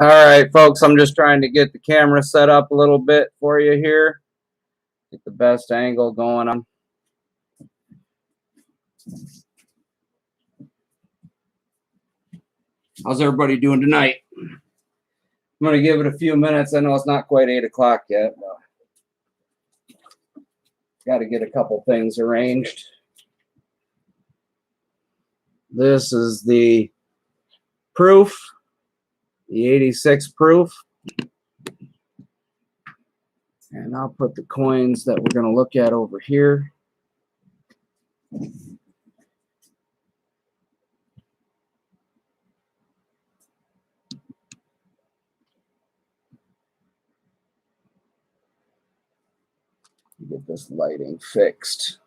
All right, folks, I'm just trying to get the camera set up a little bit for you here. Get the best angle going on. How's everybody doing tonight? I'm going to give it a few minutes. I know it's not quite 8 o'clock yet, but got to get a couple things arranged. This is the proof, the 86 proof. And I'll put the coins that we're going to look at over here. Get this lighting fixed.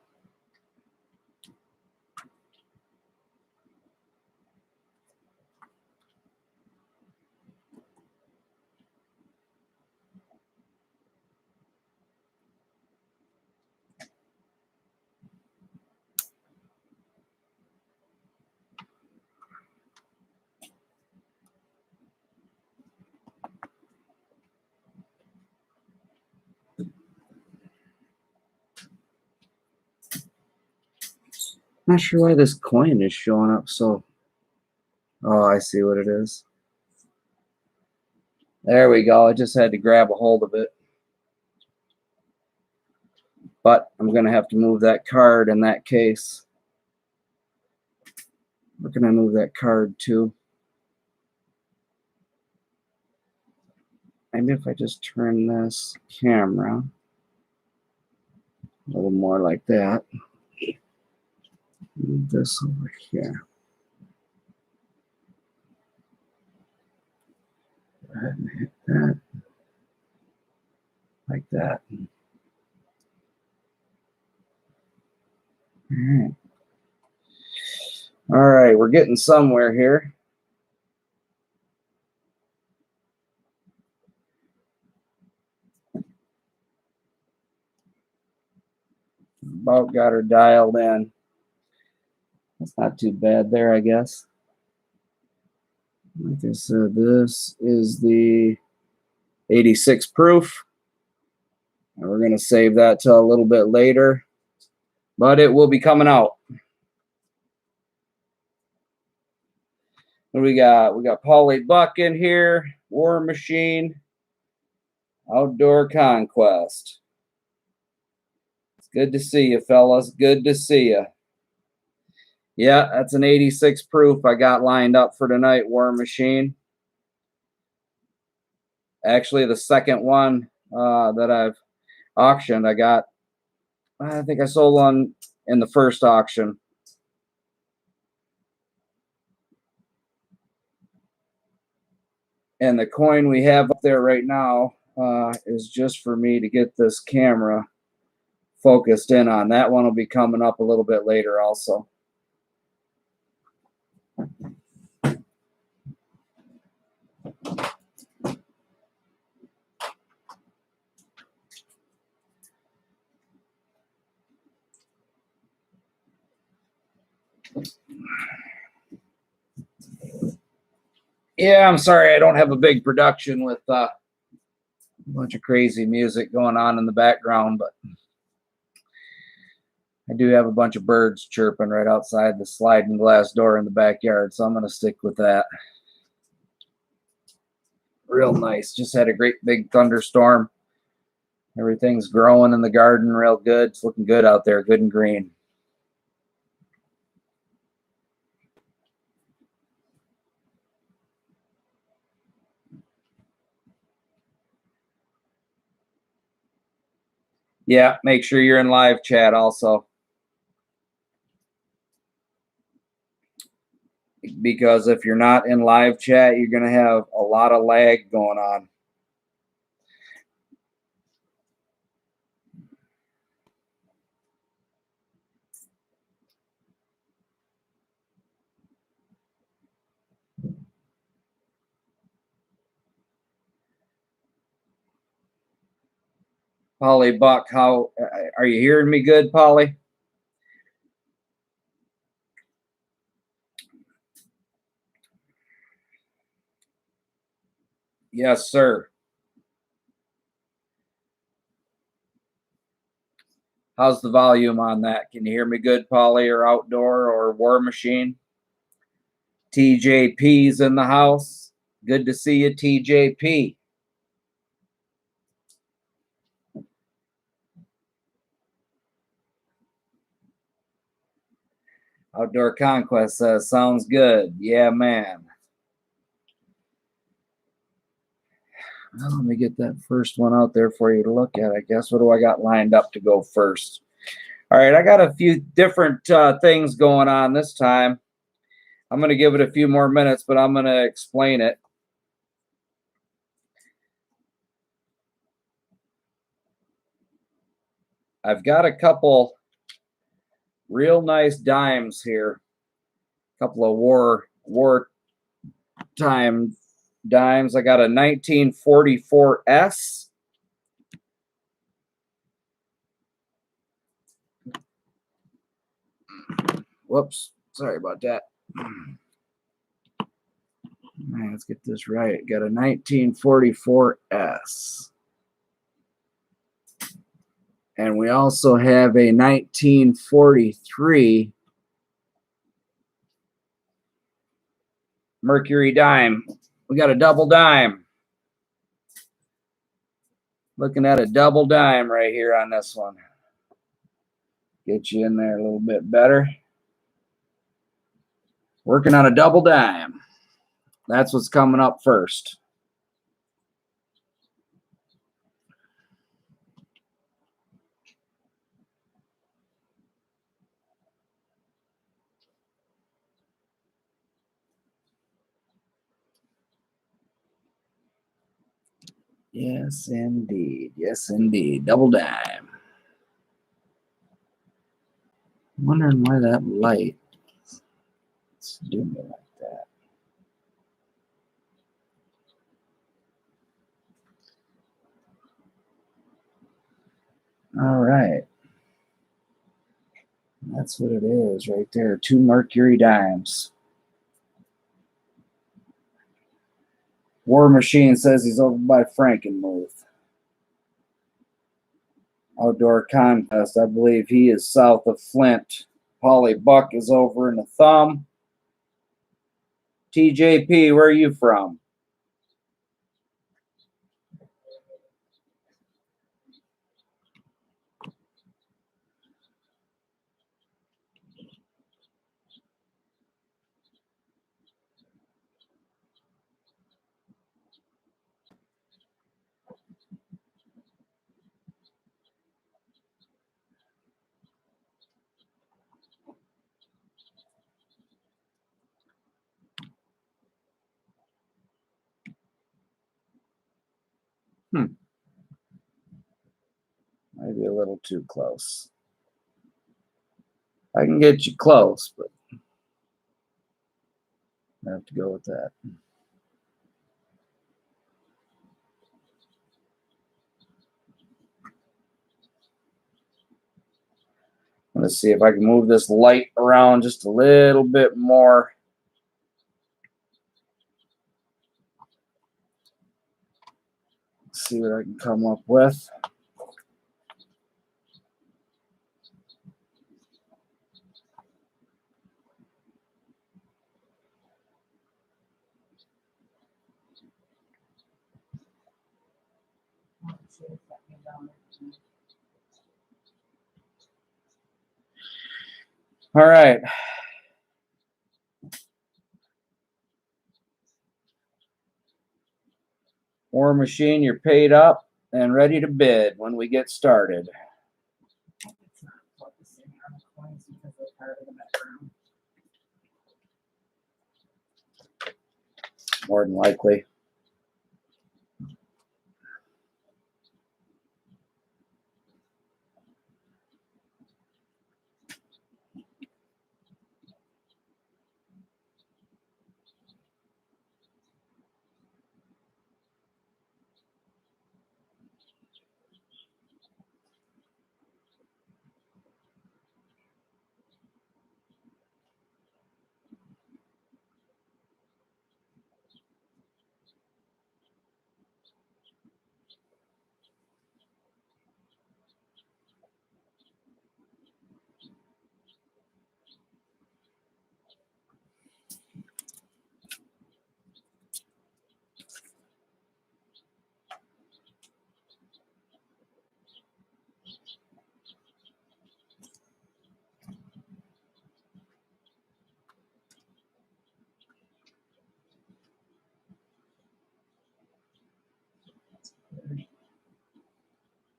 Not sure why this coin is showing up so. Oh, I see what it is. There we go. I just had to grab a hold of it. But I'm going to have to move that card in that case. We're going to move that card too. Maybe if I just turn this camera a little more like that. Move this over here. Go ahead and hit that. Like that. All right, we're getting somewhere here. About got her dialed in. That's not too bad there, I guess. Like I said, this is the 86 proof. And we're going to save that till a little bit later. But it will be coming out. What do we got? We got Paulie Buck in here. War Machine. Outdoor Conquest. It's good to see you, fellas. Good to see you. Yeah, that's an 86 proof I got lined up for tonight, War Machine. Actually, the second one that I've auctioned, I think I sold one in the first auction. And the coin we have up there right now is just for me to get this camera focused in on. That one will be coming up a little bit later also. Yeah, I'm sorry I don't have a big production with a bunch of crazy music going on in the background, but I do have a bunch of birds chirping right outside the sliding glass door in the backyard, so I'm going to stick with that. Real nice. Just had a great big thunderstorm. Everything's growing in the garden real good. It's looking good out there, good and green. Yeah, make sure you're in live chat also. Because if you're not in live chat, you're going to have a lot of lag going on. Polly Buck, how are you hearing me good, Polly? Yes, sir. How's the volume on that? Can you hear me good, Polly, or Outdoor or War Machine? TJP's in the house. Good to see you, TJP. Outdoor Conquest says, sounds good. Yeah, man. Well, let me get that first one out there for you to look at, I guess. What do I got lined up to go first? All right, I got a few different things going on this time. I'm going to give it a few more minutes, but I'm going to explain it. I've got a couple real nice dimes here. A couple of war time dimes. I got a 1944S. Whoops. Sorry about that. Man, let's get this right. Got a 1944S. And we also have a 1943 Mercury dime. We got a double dime. Looking at a double dime right here on this one. Get you in there a little bit better. Working on a double dime. That's what's coming up first. Yes, indeed. Yes, indeed. Double dime. I'm wondering why that light is doing it like that. All right. That's what it is right there. 2 Mercury dimes. War Machine says he's over by Frankenmuth. Outdoor Contest. I believe he is south of Flint. Polly Buck is over in the Thumb. TJP, where are you from? Maybe a little too close. I can get you close, but I have to go with that. Let's see if I can move this light around just a little bit more. See what I can come up with. All right. War Machine, you're paid up and ready to bid when we get started. More than likely.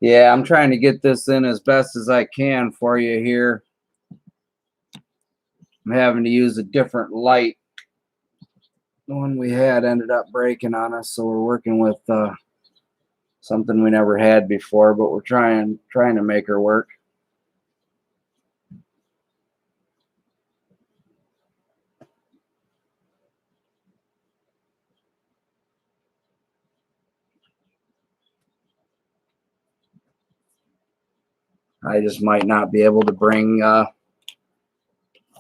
Yeah, I'm trying to get this in as best as I can for you here. I'm having to use a different light. The one we had ended up breaking on us, so we're working with something we never had before, but we're trying to make her work. I just might not be able to bring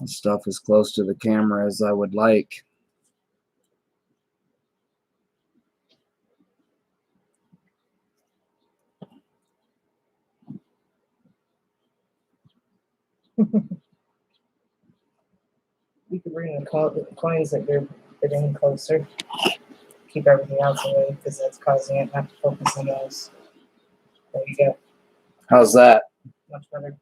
stuff as close to the camera as I would like. You could bring the coins that you're putting closer. Keep everything else away because that's causing it not to focus on those. There you go. How's that? Much better.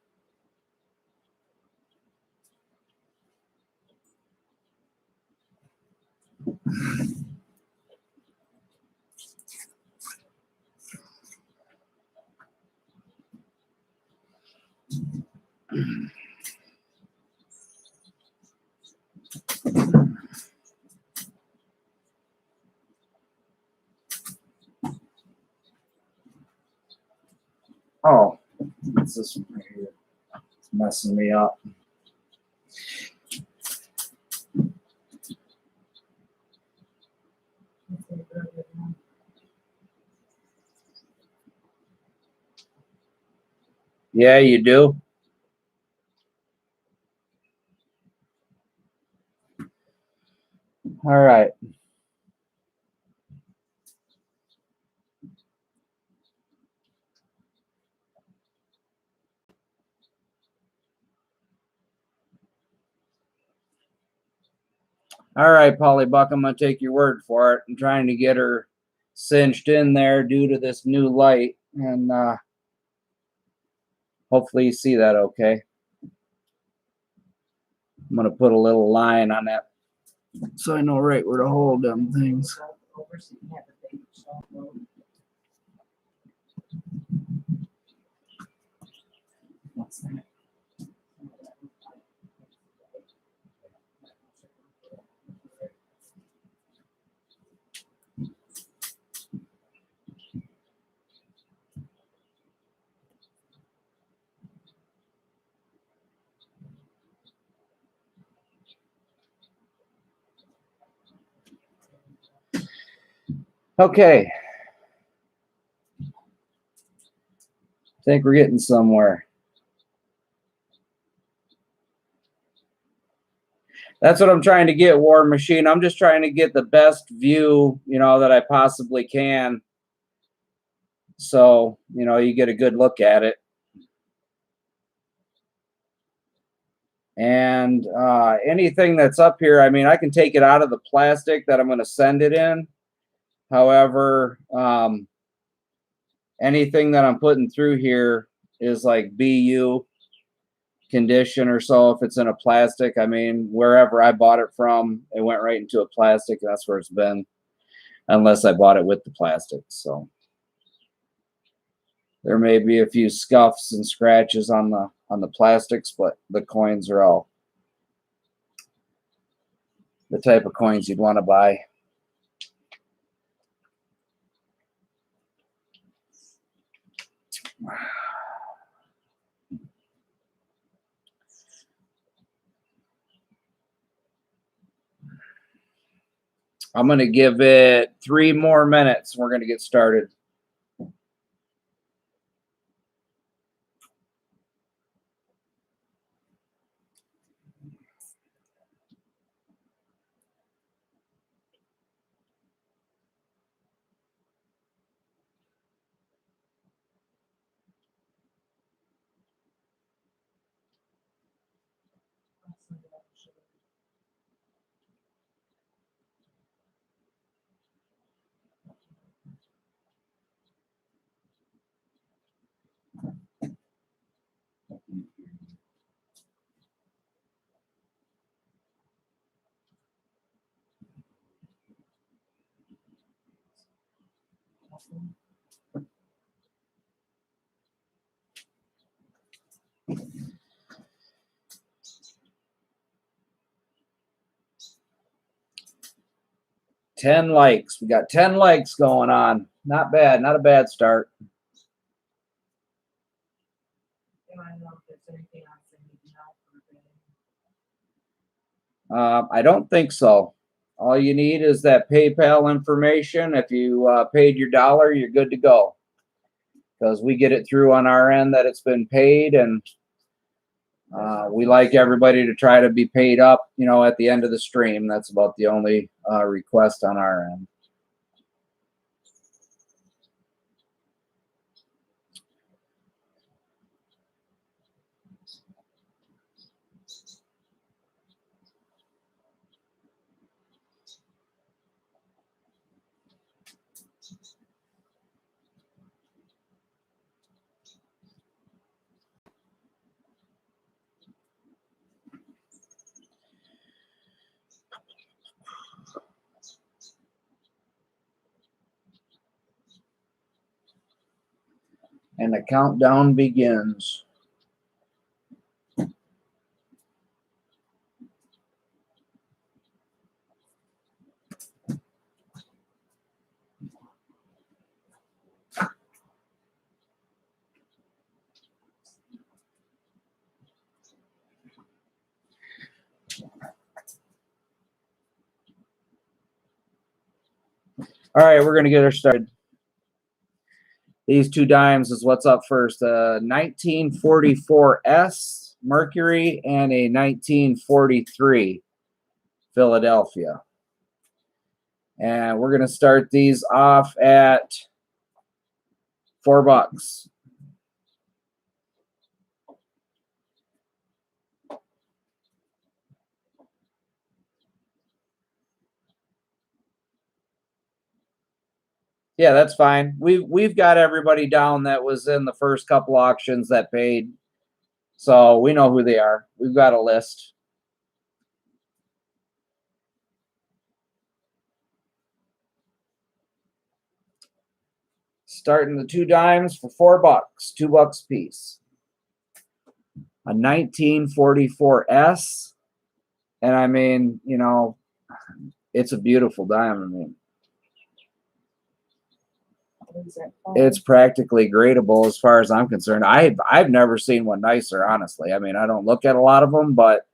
Oh, what's this one right here? It's messing me up. Yeah, you do. All right. All right, Polly Buck, I'm going to take your word for it. I'm trying to get her cinched in there due to this new light, and hopefully you see that okay. I'm going to put a little line on that so I know right where to hold them things. What's that? Okay. I think we're getting somewhere. That's what I'm trying to get, War Machine. I'm just trying to get the best view, that I possibly can. So, you get a good look at it. And anything that's up here, I mean, I can take it out of the plastic that I'm going to send it in. However, anything that I'm putting through here is like BU condition or so. If it's in a plastic, I mean, wherever I bought it from, it went right into a plastic. That's where it's been, unless I bought it with the plastic. So there may be a few scuffs and scratches on the plastics, but the coins are all the type of coins you'd want to buy. I'm going to give it 3 more minutes. We're going to get started. 10 likes. We got 10 likes going on. Not bad. Not a bad start. Do I know if there's anything else I need to know? I don't think so. All you need is that PayPal information. If you paid your dollar, you're good to go. Because we get it through on our end that it's been paid, and we like everybody to try to be paid up, you know, at the end of the stream. That's about the only request on our end. And the countdown begins. All right, we're going to get her started. These two dimes is what's up first. 1944 Mercury and a 1943 Philadelphia. And we're going to start these off at $4. Yeah, that's fine. We've got everybody down that was in the first couple auctions that paid. So we know who they are. We've got a list. Starting the two dimes for $4, $2 a piece. A 1944 S. And I mean, you know, it's a beautiful dime. I mean, it's practically gradable as far as I'm concerned. I've never seen one nicer, honestly. I mean, I don't look at a lot of them, but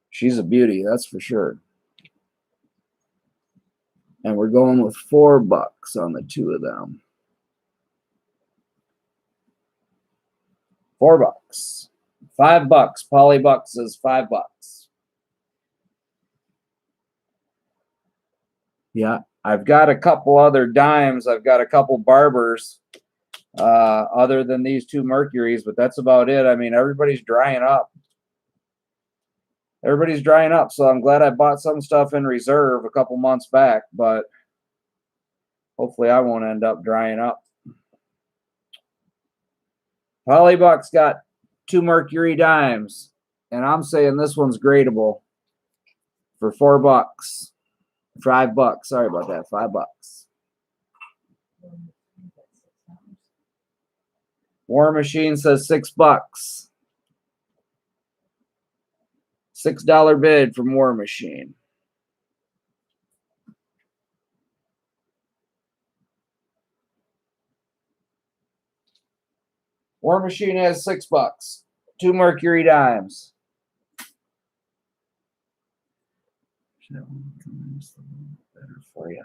she's a beauty, that's for sure. And we're going with $4 on the two of them. $4. $5. Polly Bucks is $5. Yeah, I've got a couple other dimes. I've got a couple barbers other than these two Mercuries, but that's about it. I mean, everybody's drying up. Everybody's drying up, so I'm glad I bought some stuff in reserve a couple months back, but hopefully I won't end up drying up. Polybuck's got two Mercury dimes, and I'm saying this one's gradable for $4. $5. Sorry about that. $5. War Machine says $6. $6 bid from War Machine. War Machine has $6. Two Mercury dimes. That one comes a little better for you.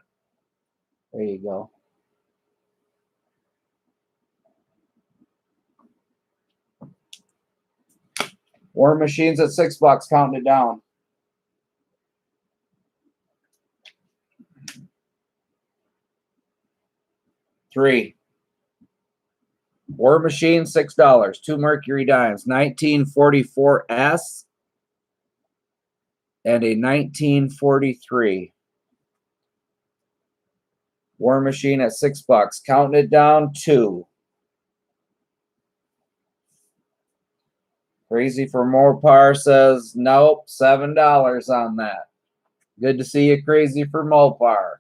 There you go. War Machine's at $6, counting it down. $3. War Machine, $6. Two Mercury dimes. 1944 S and a 1943. War Machine at $6. Counting it down, 2. Crazy for Mopar says, nope, $7 on that. Good to see you, Crazy for Mopar.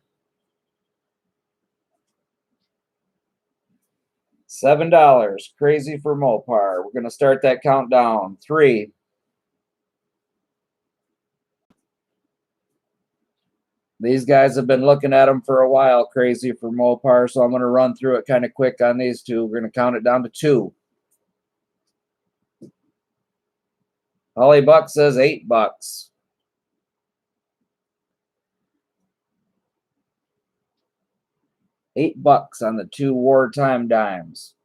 $7. Crazy for Mopar. We're going to start that countdown. 3. These guys have been looking at them for a while, Crazy for Mopar, so I'm going to run through it kind of quick on these two. We're going to count it down to 2. Holly Buck says $8. $8 on the 2 wartime dimes.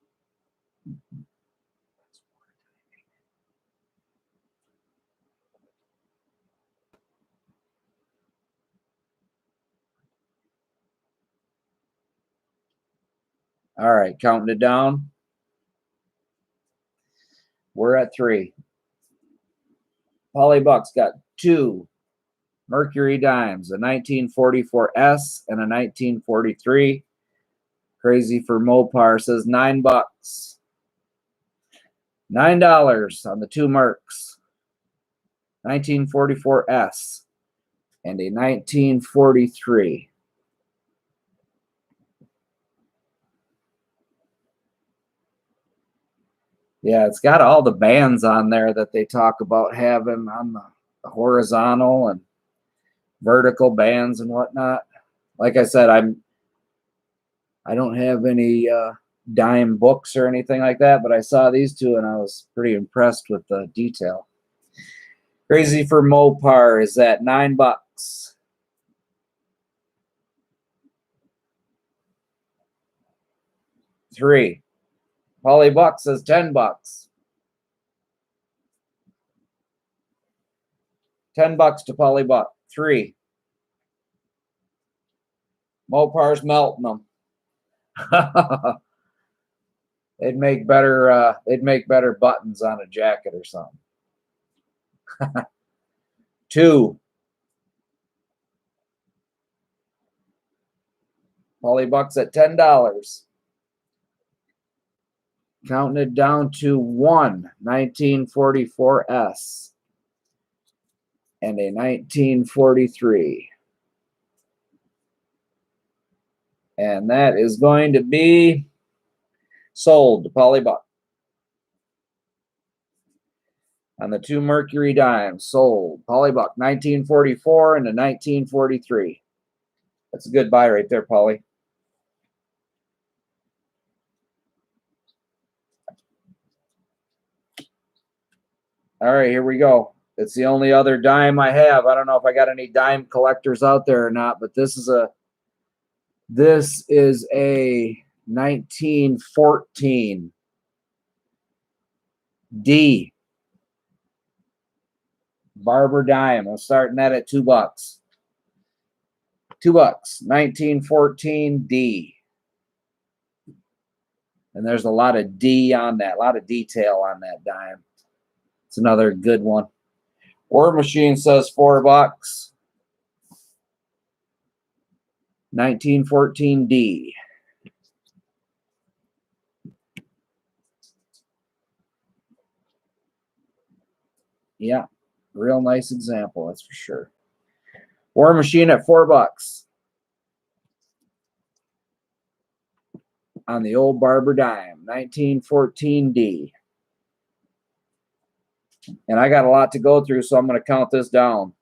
All right, counting it down. We're at 3. Polly Buck's got 2 Mercury dimes, a 1944S and a 1943. Crazy for Mopar says $9. $9 on the 2 Mercs. 1944S and a 1943. Yeah, it's got all the bands on there that they talk about having on the horizontal and vertical bands and whatnot. Like I said, I don't have any dime books or anything like that, but I saw these two and I was pretty impressed with the detail. Crazy for Mopar is at $9. 3. Polly Buck says $10. $10 to Polly Buck. 3. Mopar's melting them. They'd make better buttons on a jacket or something. 2. Polly Buck's at $10. Counting it down to 1 1944S and a 1943. And that is going to be sold to Polly Buck. On the 2 Mercury dimes, sold. Polly Buck, 1944 and a 1943. That's a good buy right there, Polly. All right, here we go. It's the only other dime I have. I don't know if I got any dime collectors out there or not, but this is a 1914 D Barber dime. I'm starting that at $2. $2. 1914 D. And there's a lot of D on that, a lot of detail on that dime. It's another good one. War Machine says $4. 1914 D. Yeah, real nice example, that's for sure. War Machine at $4 on the old Barber dime, 1914 D. And I got a lot to go through, so I'm going to count this down.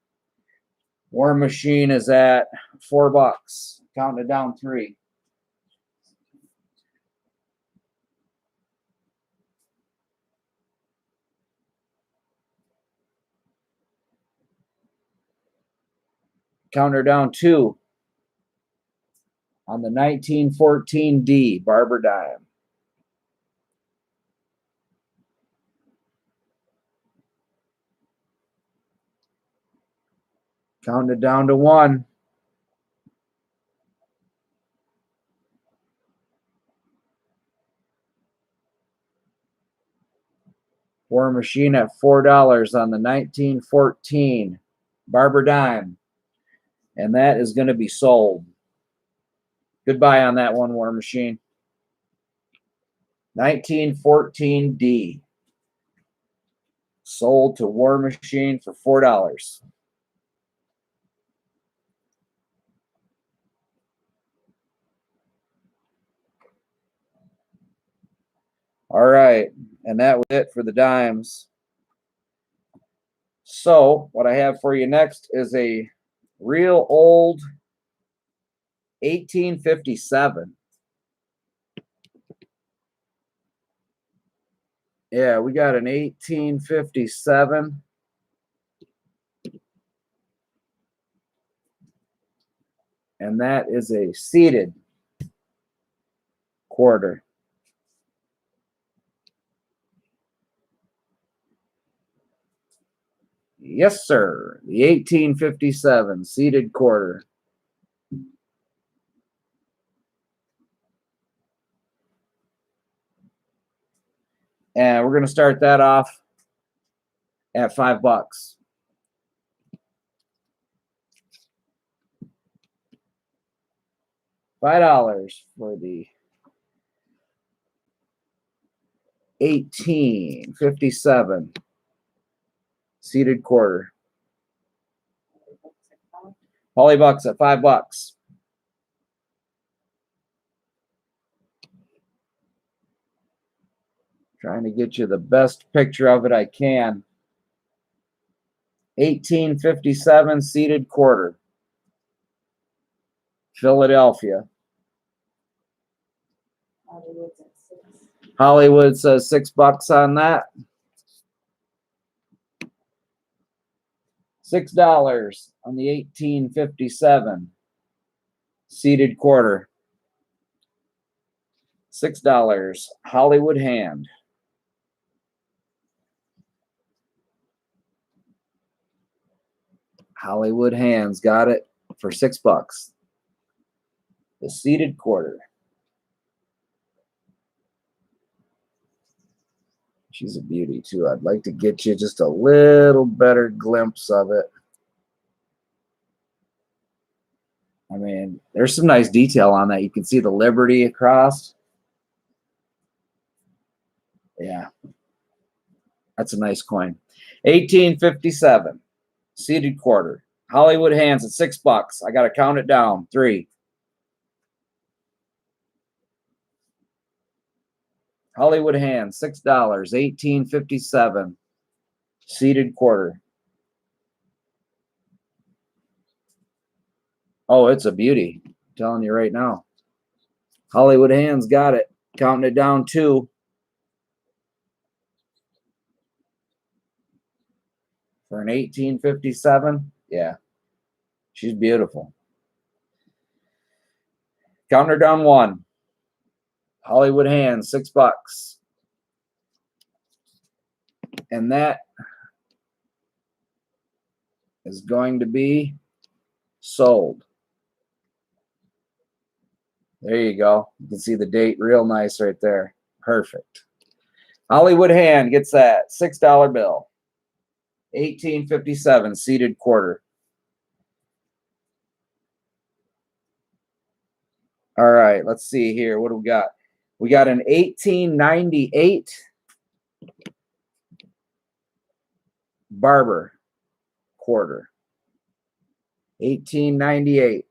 War Machine is at $4. Counting it down 3. Counter down 2 on the 1914 D Barber dime. Count it down to 1. War Machine at $4 on the 1914 Barber dime. And that is going to be sold. Goodbye on that one, War Machine. 1914 D. Sold to War Machine for $4. All right, and that was it for the dimes. So what I have for you next is a real old 1857. Yeah, we got an 1857. And that is a seated quarter. Yes, sir. The 1857 seated quarter. And we're going to start that off at $5. $5 for the 1857 seated quarter. Polybucks at $5. Trying to get you the best picture of it I can. 1857 seated quarter. Philadelphia. Hollywood says $6 on that. $6 on the 1857 seated quarter. $6. Hollywood hand. Hollywood hands got it for $6. The seated quarter. She's a beauty too. I'd like to get you just a little better glimpse of it. I mean, there's some nice detail on that. You can see the Liberty across. Yeah. That's a nice coin. 1857. Seated quarter. Hollywood hands at $6. I got to count it down. 3. Hollywood hands, $6. 1857. Seated quarter. Oh, it's a beauty. I'm telling you right now. Hollywood hands got it. Counting it down 2. For an 1857. Yeah. She's beautiful. Counting her down 1. Hollywood hands, $6. And that is going to be sold. There you go. You can see the date real nice right there. Perfect. Hollywood hand gets that $6 bill. 1857 seated quarter. All right, let's see here. What do we got? We got an 1898 Barber quarter. 1898.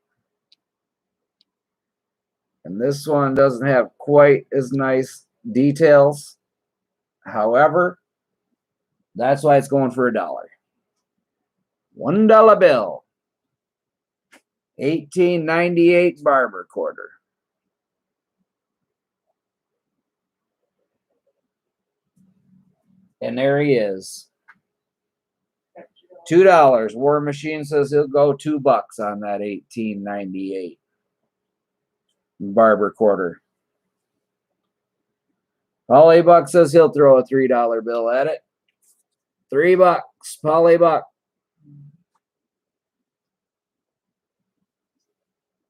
And this one doesn't have quite as nice details. However, that's why it's going for $1. $1 bill. 1898 Barber quarter. And there he is. $2. War Machine says he'll go $2 on that 1898 Barber quarter. Polly Buck says he'll throw a $3 bill at it. $3. Polly Buck.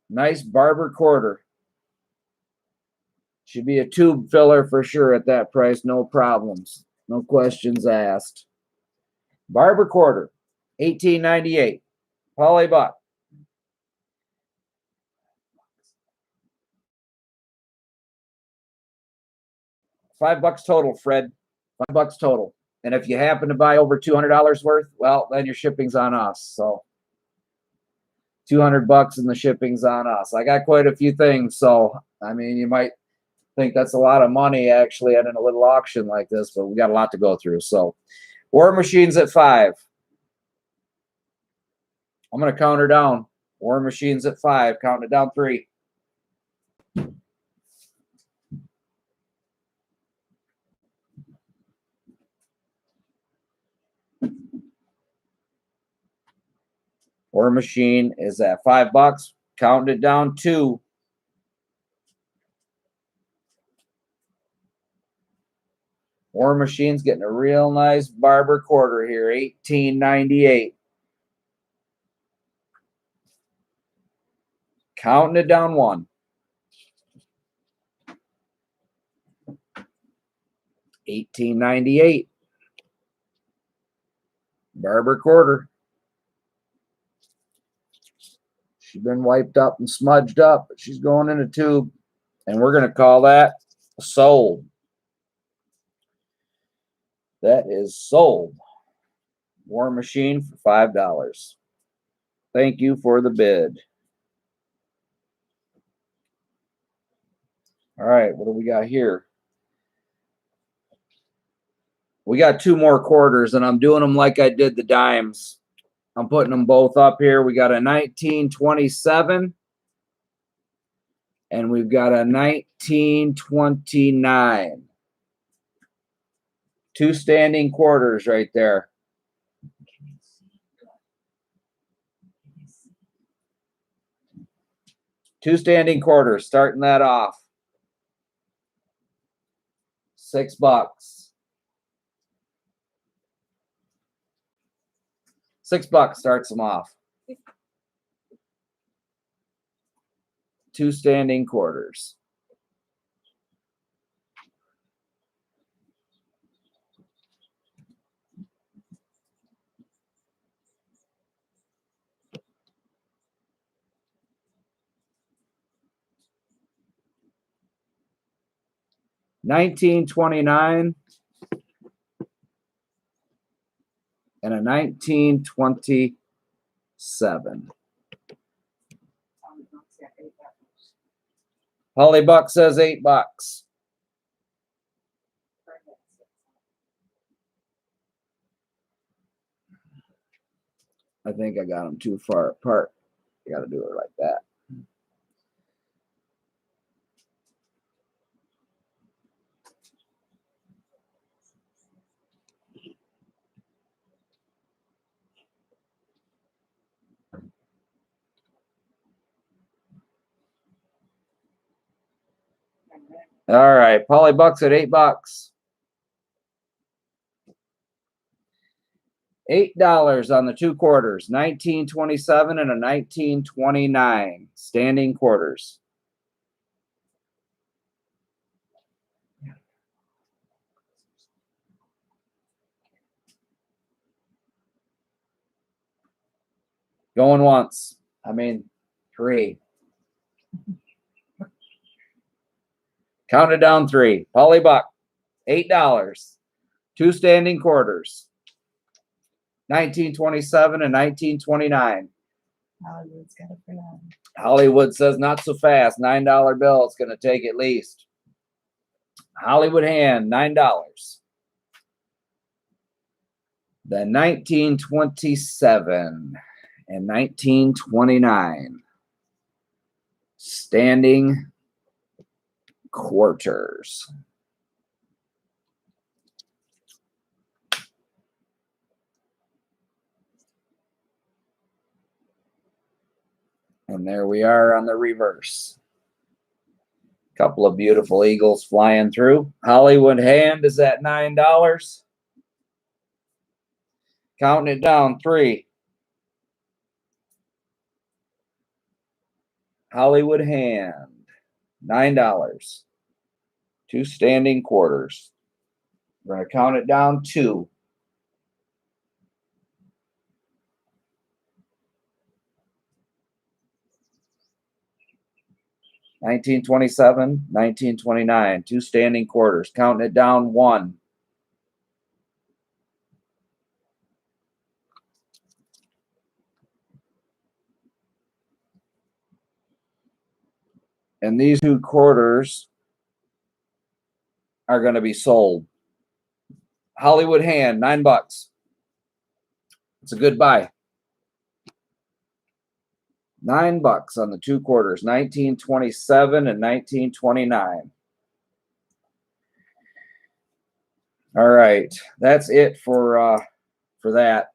Nice Barber quarter. Should be a tube filler for sure at that price. No problems. No questions asked. Barber quarter. 1898. Polly Buck. $5 total, Fred. $5 total. And if you happen to buy over $200 worth, well, then your shipping's on us. So $200 and the shipping's on us. I got quite a few things. So, I mean, you might think that's a lot of money actually at a little auction like this, but we got a lot to go through. So War Machine's at 5. I'm going to count her down. War Machine's at 5. Counting it down 3. War Machine is at $5. Counting it down 2. War Machine's getting a real nice barber quarter here, $18.98. Counting it down 1. $18.98. Barber quarter. She's been wiped up and smudged up, but she's going in a tube. And we're going to call that sold. That is sold. War Machine for $5. Thank you for the bid. All right, what do we got here? We got 2 more quarters, and I'm doing them like I did the dimes. I'm putting them both up here. We got a 1927, and we've got a 1929. 2 standing quarters right there. Two standing quarters, starting that off. $6. $6 starts them off. 2 standing quarters. $19.29 and a $19.27. Holly Buck says $8. I think I got them too far apart. You got to do it like that. All right, Polly Buck's at $8. $8 on the 2 quarters, 1927 and a 1929. Standing quarters. Going once. 3. Counted down 3. Polly Buck, $8. 2 standing quarters. 1927 and 1929. Hollywood's got it for now. Hollywood says not so fast. $9 bill. It's going to take at least. Hollywood hand, $9. The 1927 and 1929. Standing quarters. And there we are on the reverse. Couple of beautiful eagles flying through. Hollywood hand is at $9. Counting it down 3. Hollywood hand, $9. 2 standing quarters. We're going to count it down 2. $1927, $1929. 2 standing quarters. Counting it down 1. And these 2 quarters are going to be sold. Hollywood hand, $9. It's a good buy. $9 on the 2 quarters, 1927 and 1929. All right, that's it for that.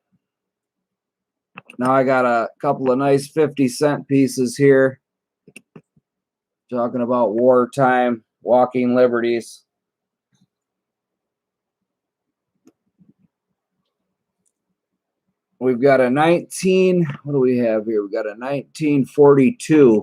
Now I got a couple of nice 50-cent pieces here. Talking about wartime walking liberties. We've got a 19, what do we have here? We've got a 1942.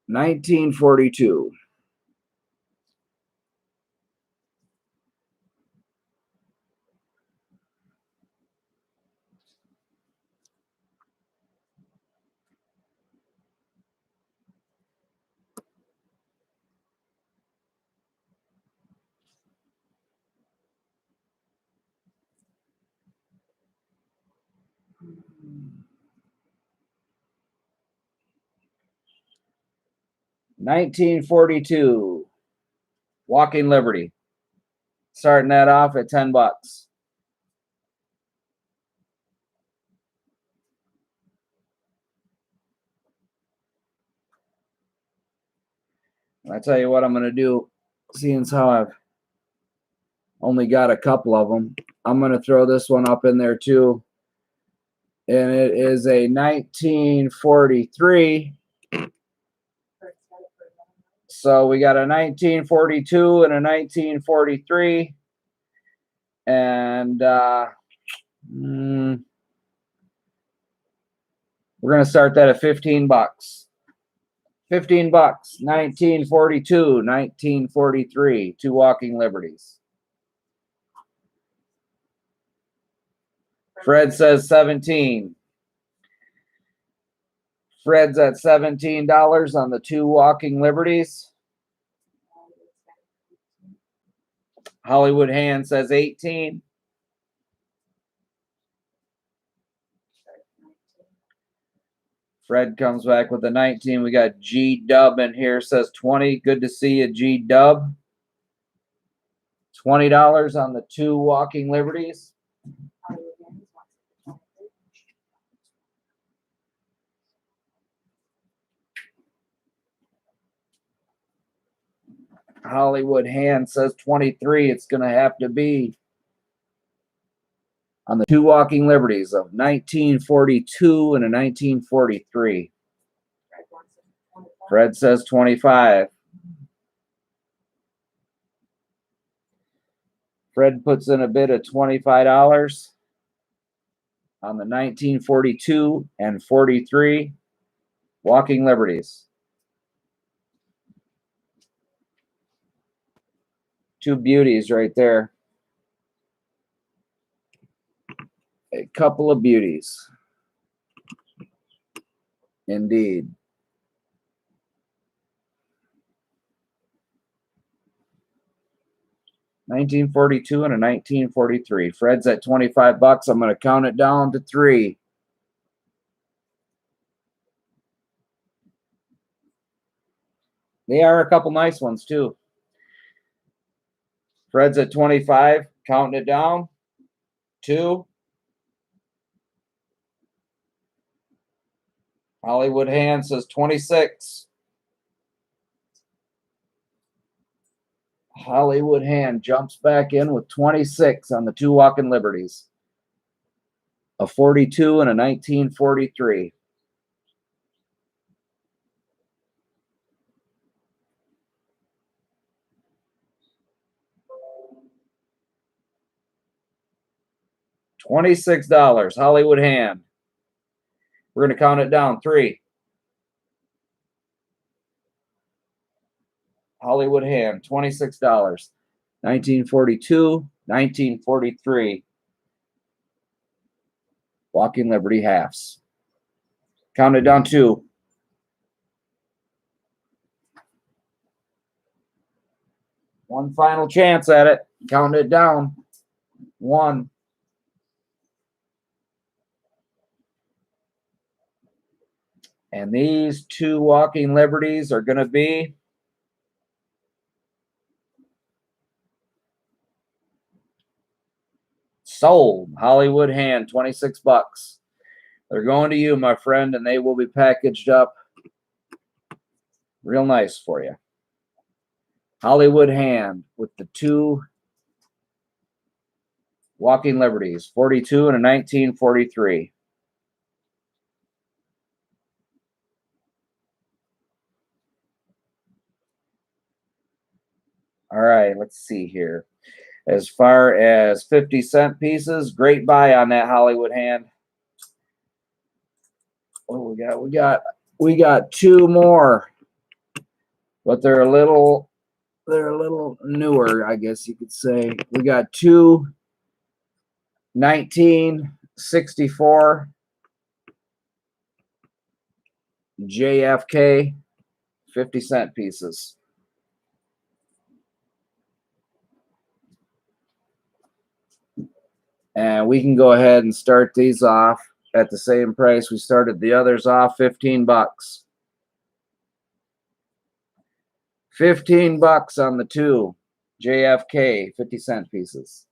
1942. $1942. Walking Liberty. Starting that off at $10. I tell you what I'm going to do, seeing as how I've only got a couple of them, I'm going to throw this one up in there too. And it is a 1943. So we got a 1942 and a 1943. And we're going to start that at $15. $15, 1942, 1943, 2 walking liberties. Fred says 17. Fred's at $17 on the 2 walking liberties. Hollywood Hand says 18. Fred comes back with a 19. We got G Dub in here, says 20. Good to see you, G Dub. $20 on the 2 walking liberties. Hollywood Hand says 23. It's going to have to be on the 2 walking liberties of 1942 and a 1943. Fred says 25. Fred puts in a bid of $25 on the 1942 and 43 walking liberties. 2 beauties right there. A couple of beauties. Indeed. $1942 and a 1943. Fred's at $25. I'm going to count it down to 3. They are a couple nice ones too. Fred's at 25. Counting it down. 2. Hollywood Hand says 26. Hollywood Hand jumps back in with 26 on the 2 walking liberties. A 42 and a 1943. $26. Hollywood Hand. We're going to count it down. 3. Hollywood Hand, $26. 1942, 1943. Walking Liberty halves. Count it down. 2. One final chance at it. Count it down. 1. And these 2 walking liberties are going to be Sold. Hollywood Hand, 26 bucks. They're going to you, my friend, and they will be packaged up real nice for you. Hollywood Hand with the 2 Walking Liberties, 42 and a 1943. All right, let's see here. As far as 50-cent pieces, great buy on that Hollywood Hand. What do we got? We got 2 more, but they're a little newer, I guess you could say. We got 2 1964 JFK 50-cent pieces. And we can go ahead and start these off at the same price we started the others off, 15 bucks. 15 bucks on the 2 JFK 50-cent pieces.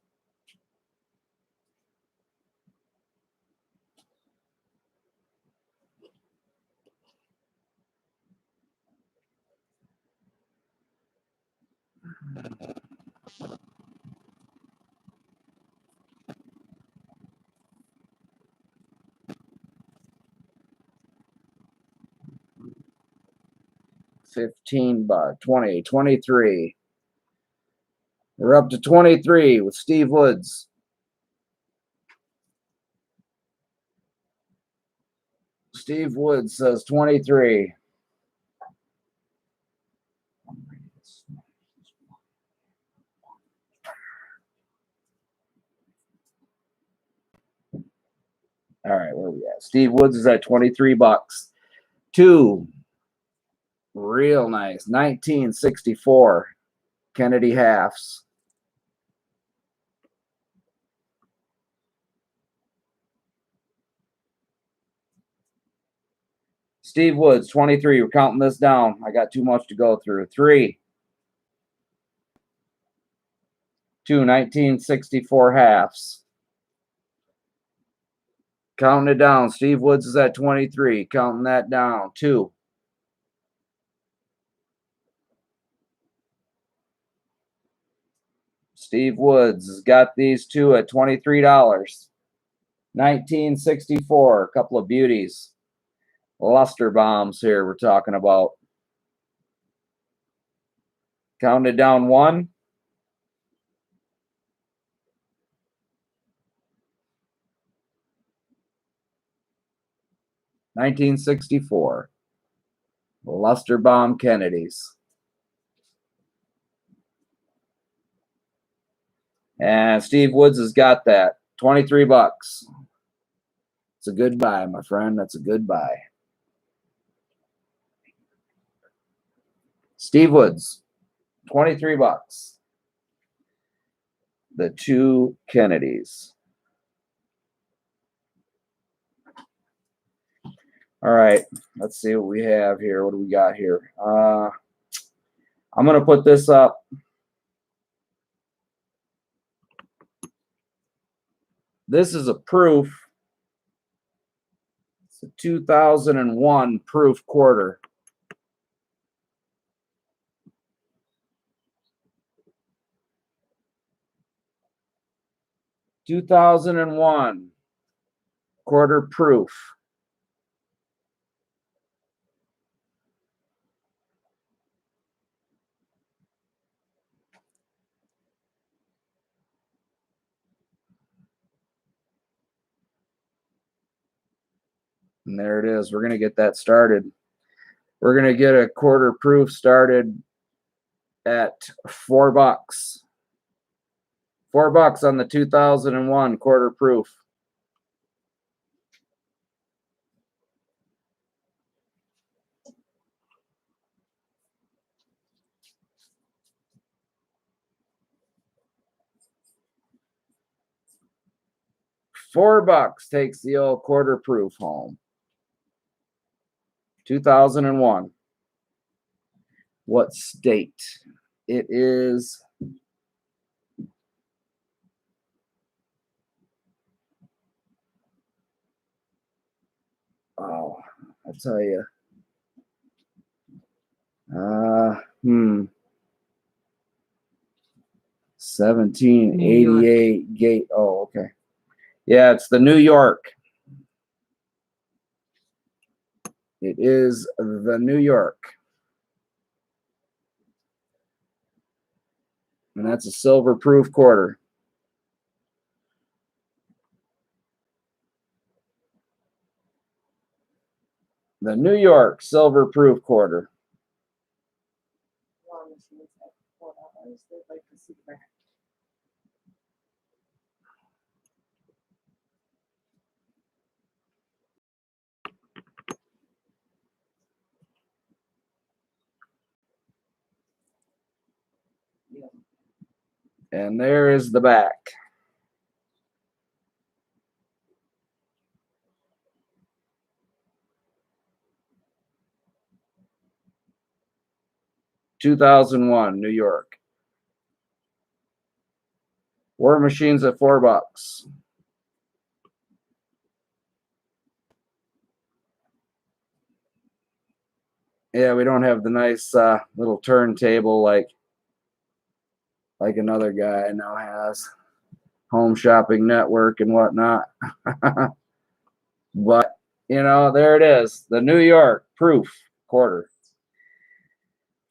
$15, 20, 23. We're up to 23 with Steve Woods. Steve Woods says 23. All right, where are we at? Steve Woods is at 23 bucks. 2 real nice 1964 Kennedy halves. Steve Woods, 23. We're counting this down. I got too much to go through. 3. 2 1964 halves. Counting it down. Steve Woods is at 23. Counting that down. 2. Steve Woods has got these 2 at $23. 1964. A couple of beauties. Luster bombs here we're talking about. Counted down. 1. 1964. Luster bomb Kennedys. And Steve Woods has got that. 23 bucks. It's a good buy, my friend. That's a good buy. Steve Woods, 23 bucks. The 2 Kennedys. All right, let's see what we have here. What do we got here? I'm going to put this up. This is a proof. It's a 2001 proof quarter. $2001 quarter proof. And there it is. We're going to get that started. We're going to get a quarter proof started at $4. $4 on the 2001 quarter proof. $4 takes the old quarter proof home. 2001. What state? It is I'll tell you. 1788 gate. Oh, okay. Yeah, it's the New York. It is the New York. And that's a silver proof quarter. The New York silver proof quarter. War Machines at $4. They'd like to see that. And there is the back. $2001, New York. War Machines at $4. Yeah, we don't have the nice little turntable like another guy now has. Home Shopping Network and whatnot. But, you know, there it is. The New York proof quarter.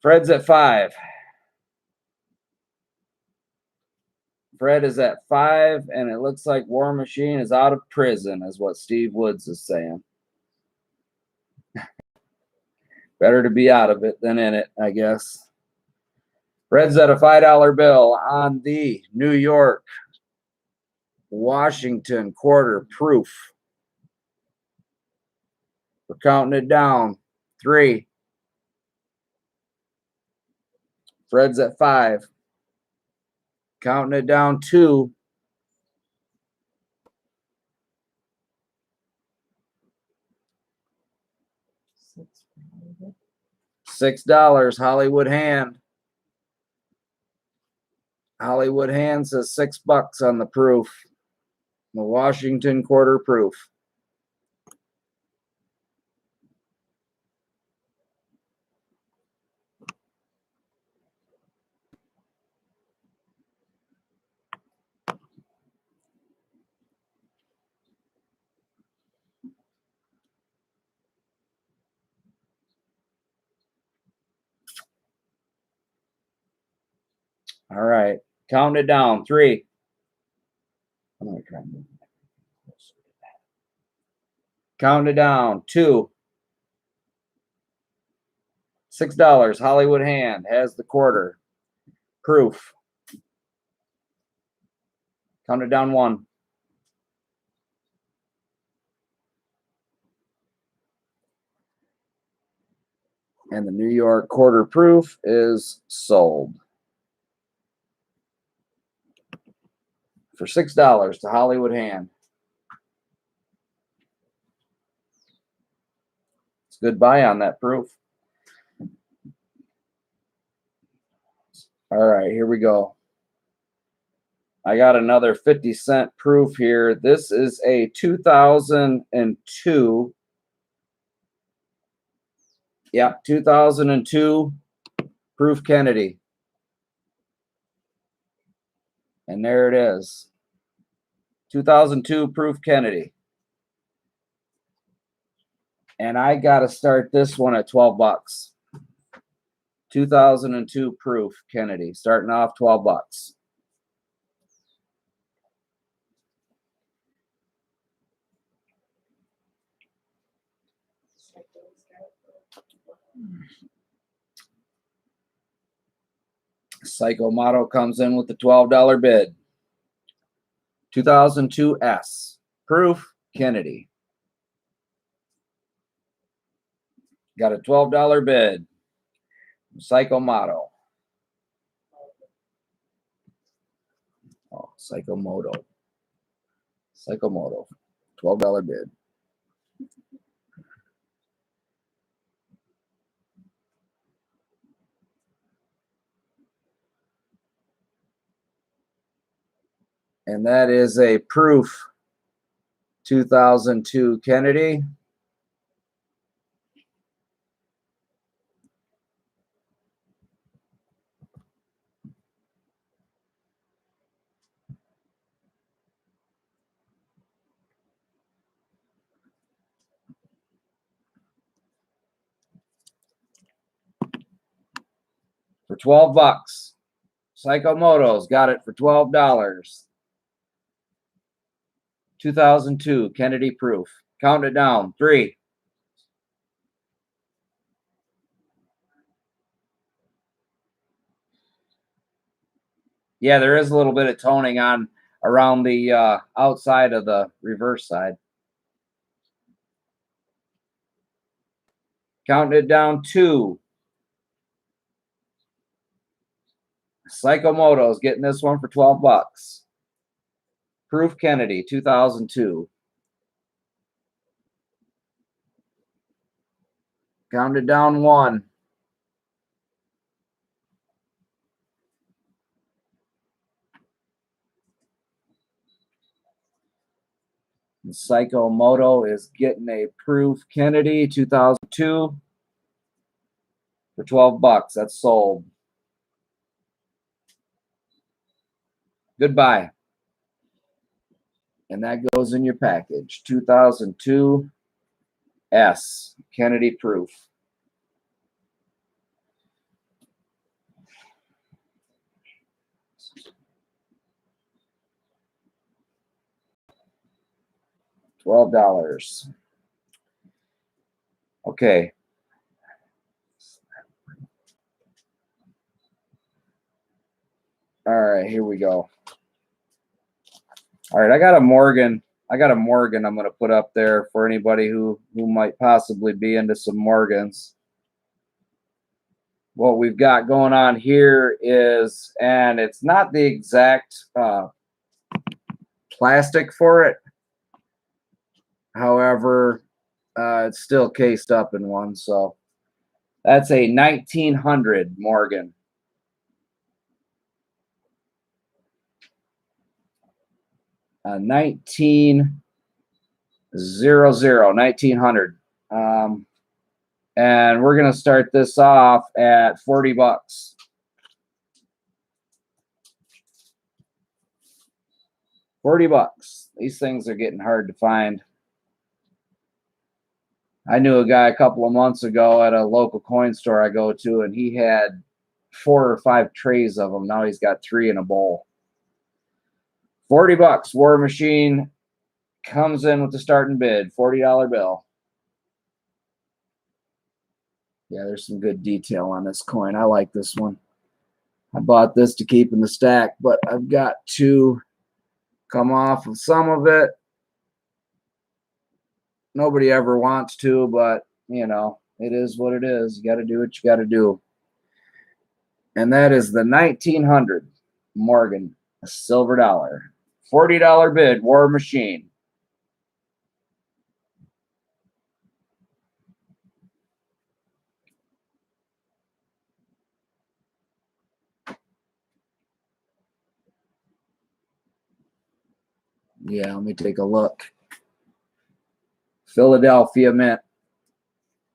Fred's at 5. Fred is at 5, and it looks like War Machine is out of prison, is what Steve Woods is saying. Better to be out of it than in it, I guess. Fred's at a $5 bill on the New York Washington quarter proof. We're counting it down. 3. Fred's at 5. Counting it down. 2. $6. Hollywood Hand. Hollywood Hand says $6 on the proof. The Washington quarter proof. All right. Count it down. 3. I'm going to try and move that closer to that. Count it down. 2. $6. Hollywood Hand has the quarter. Proof. Count it down. 1. And the New York quarter proof is sold for $6 to Hollywood Hand. It's a good buy on that proof. All right, here we go. I got another 50-cent proof here. This is a 2002. Yeah, 2002 proof Kennedy. And there it is. 2002 proof Kennedy. And I got to start this one at $12. 2002 proof Kennedy, starting off $12. Psycho Motto comes in with the $12 bid. 2002 S proof Kennedy. Got a $12 bid. Psycho Motto. Oh, Psychomoto. Psychomoto. $12 bid. And that is a proof 2002 Kennedy. for 12 bucks. Psychomoto's got it for $12. 2002 Kennedy Proof. Count it down. 3. Yeah, there is a little bit of toning on around the outside of the reverse side. Count it down. 2. Psychomoto's getting this one for 12 bucks. Proof Kennedy 2002. Count it down. 1. Psychomoto is getting a Proof Kennedy 2002 for 12 bucks. That's sold. Goodbye. And that goes in your package. 2002 S Kennedy Proof. $12. Okay. All right, here we go. All right, I got a Morgan I'm going to put up there for anybody who might possibly be into some Morgans. What we've got going on here is, and it's not the exact plastic for it. However, it's still cased up in one. So that's a 1900 Morgan. A 1900. And we're going to start this off at 40 bucks. $40. These things are getting hard to find. I knew a guy a couple of months ago at a local coin store I go to, and he had 4 or 5 trays of them. Now he's got 3 in a bowl. 40 bucks. War Machine comes in with the starting bid. $40 bill. Yeah, there's some good detail on this coin. I like this one. I bought this to keep in the stack, but I've got to come off of some of it. Nobody ever wants to, but, you know, it is what it is. You got to do what you got to do. And that is the 1900 Morgan, a silver dollar. $40 bid, War Machine. Yeah, let me take a look. Philadelphia Mint.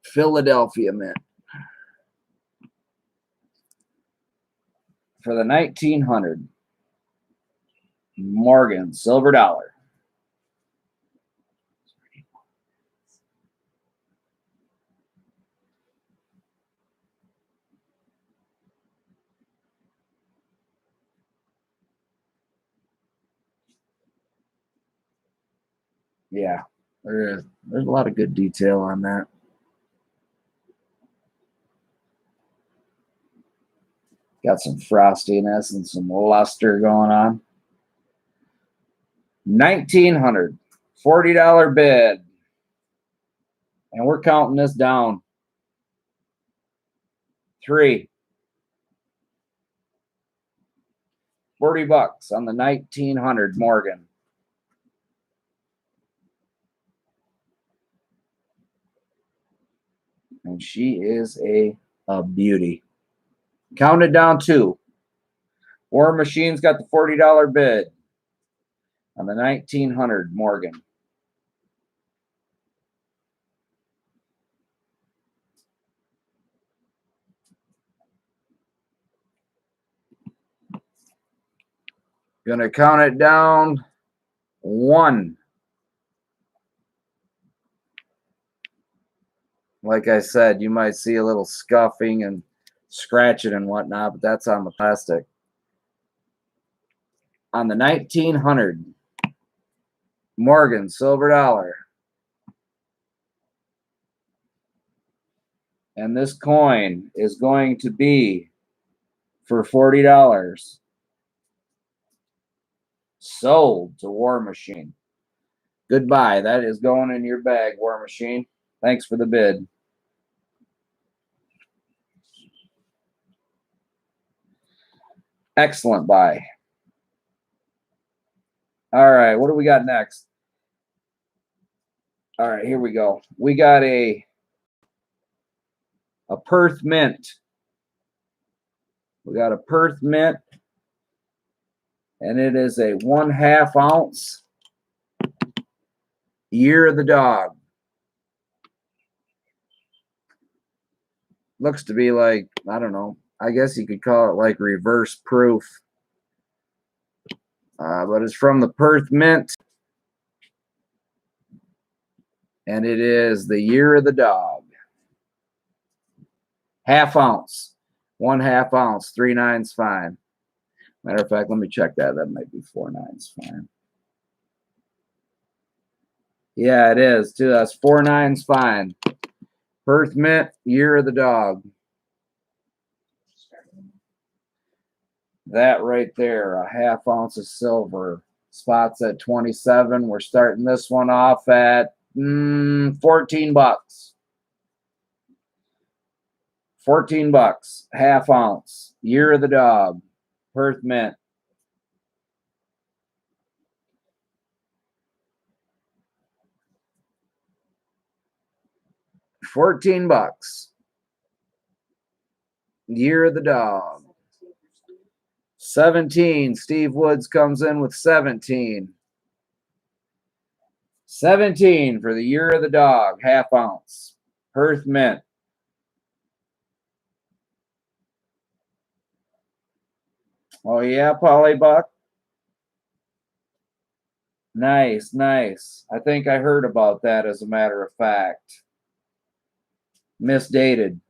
Philadelphia Mint. For the 1900 Morgan, silver dollar. Yeah, there's a lot of good detail on that. Got some frostiness and some luster going on. 1900, $40 bid. And we're counting this down. 3. 40 bucks on the 1900 Morgan. And she is a beauty. Counted down 2. War Machine's got the $40 bid on the 1900 Morgan. Gonna count it down. 1. Like I said, you might see a little scuffing and scratch it and whatnot, but that's on the plastic. On the 1900 Morgan silver dollar. And this coin is going to be for $40. Sold to War Machine. Goodbye. That is going in your bag, War Machine. Thanks for the bid. Excellent buy. All right, what do we got next? All right, here we go. We got a Perth Mint. We got a Perth Mint, and it is a 1/2 ounce Year of the Dog. Looks to be like, I don't know, I guess you could call it like reverse proof. But it's from the Perth Mint. And it is the Year of the Dog. 1/2 ounce. 1/2 ounce. 3 9's fine. Matter of fact, let me check that. That might be 4 9's fine. Yeah, it is too. That's 4 9's fine. Perth Mint, Year of the Dog. That right there, a 1/2 ounce of silver. Spots at 27. We're starting this one off at $14. $14. 1/2 ounce. Year of the Dog. Perth Mint. $14. Year of the Dog. 17. Steve Woods comes in with 17. 17 for the Year of the Dog, 1/2 ounce. Perth Mint. Oh, yeah, Polly Buck? Nice, nice. I think I heard about that, as a matter of fact. Misdated.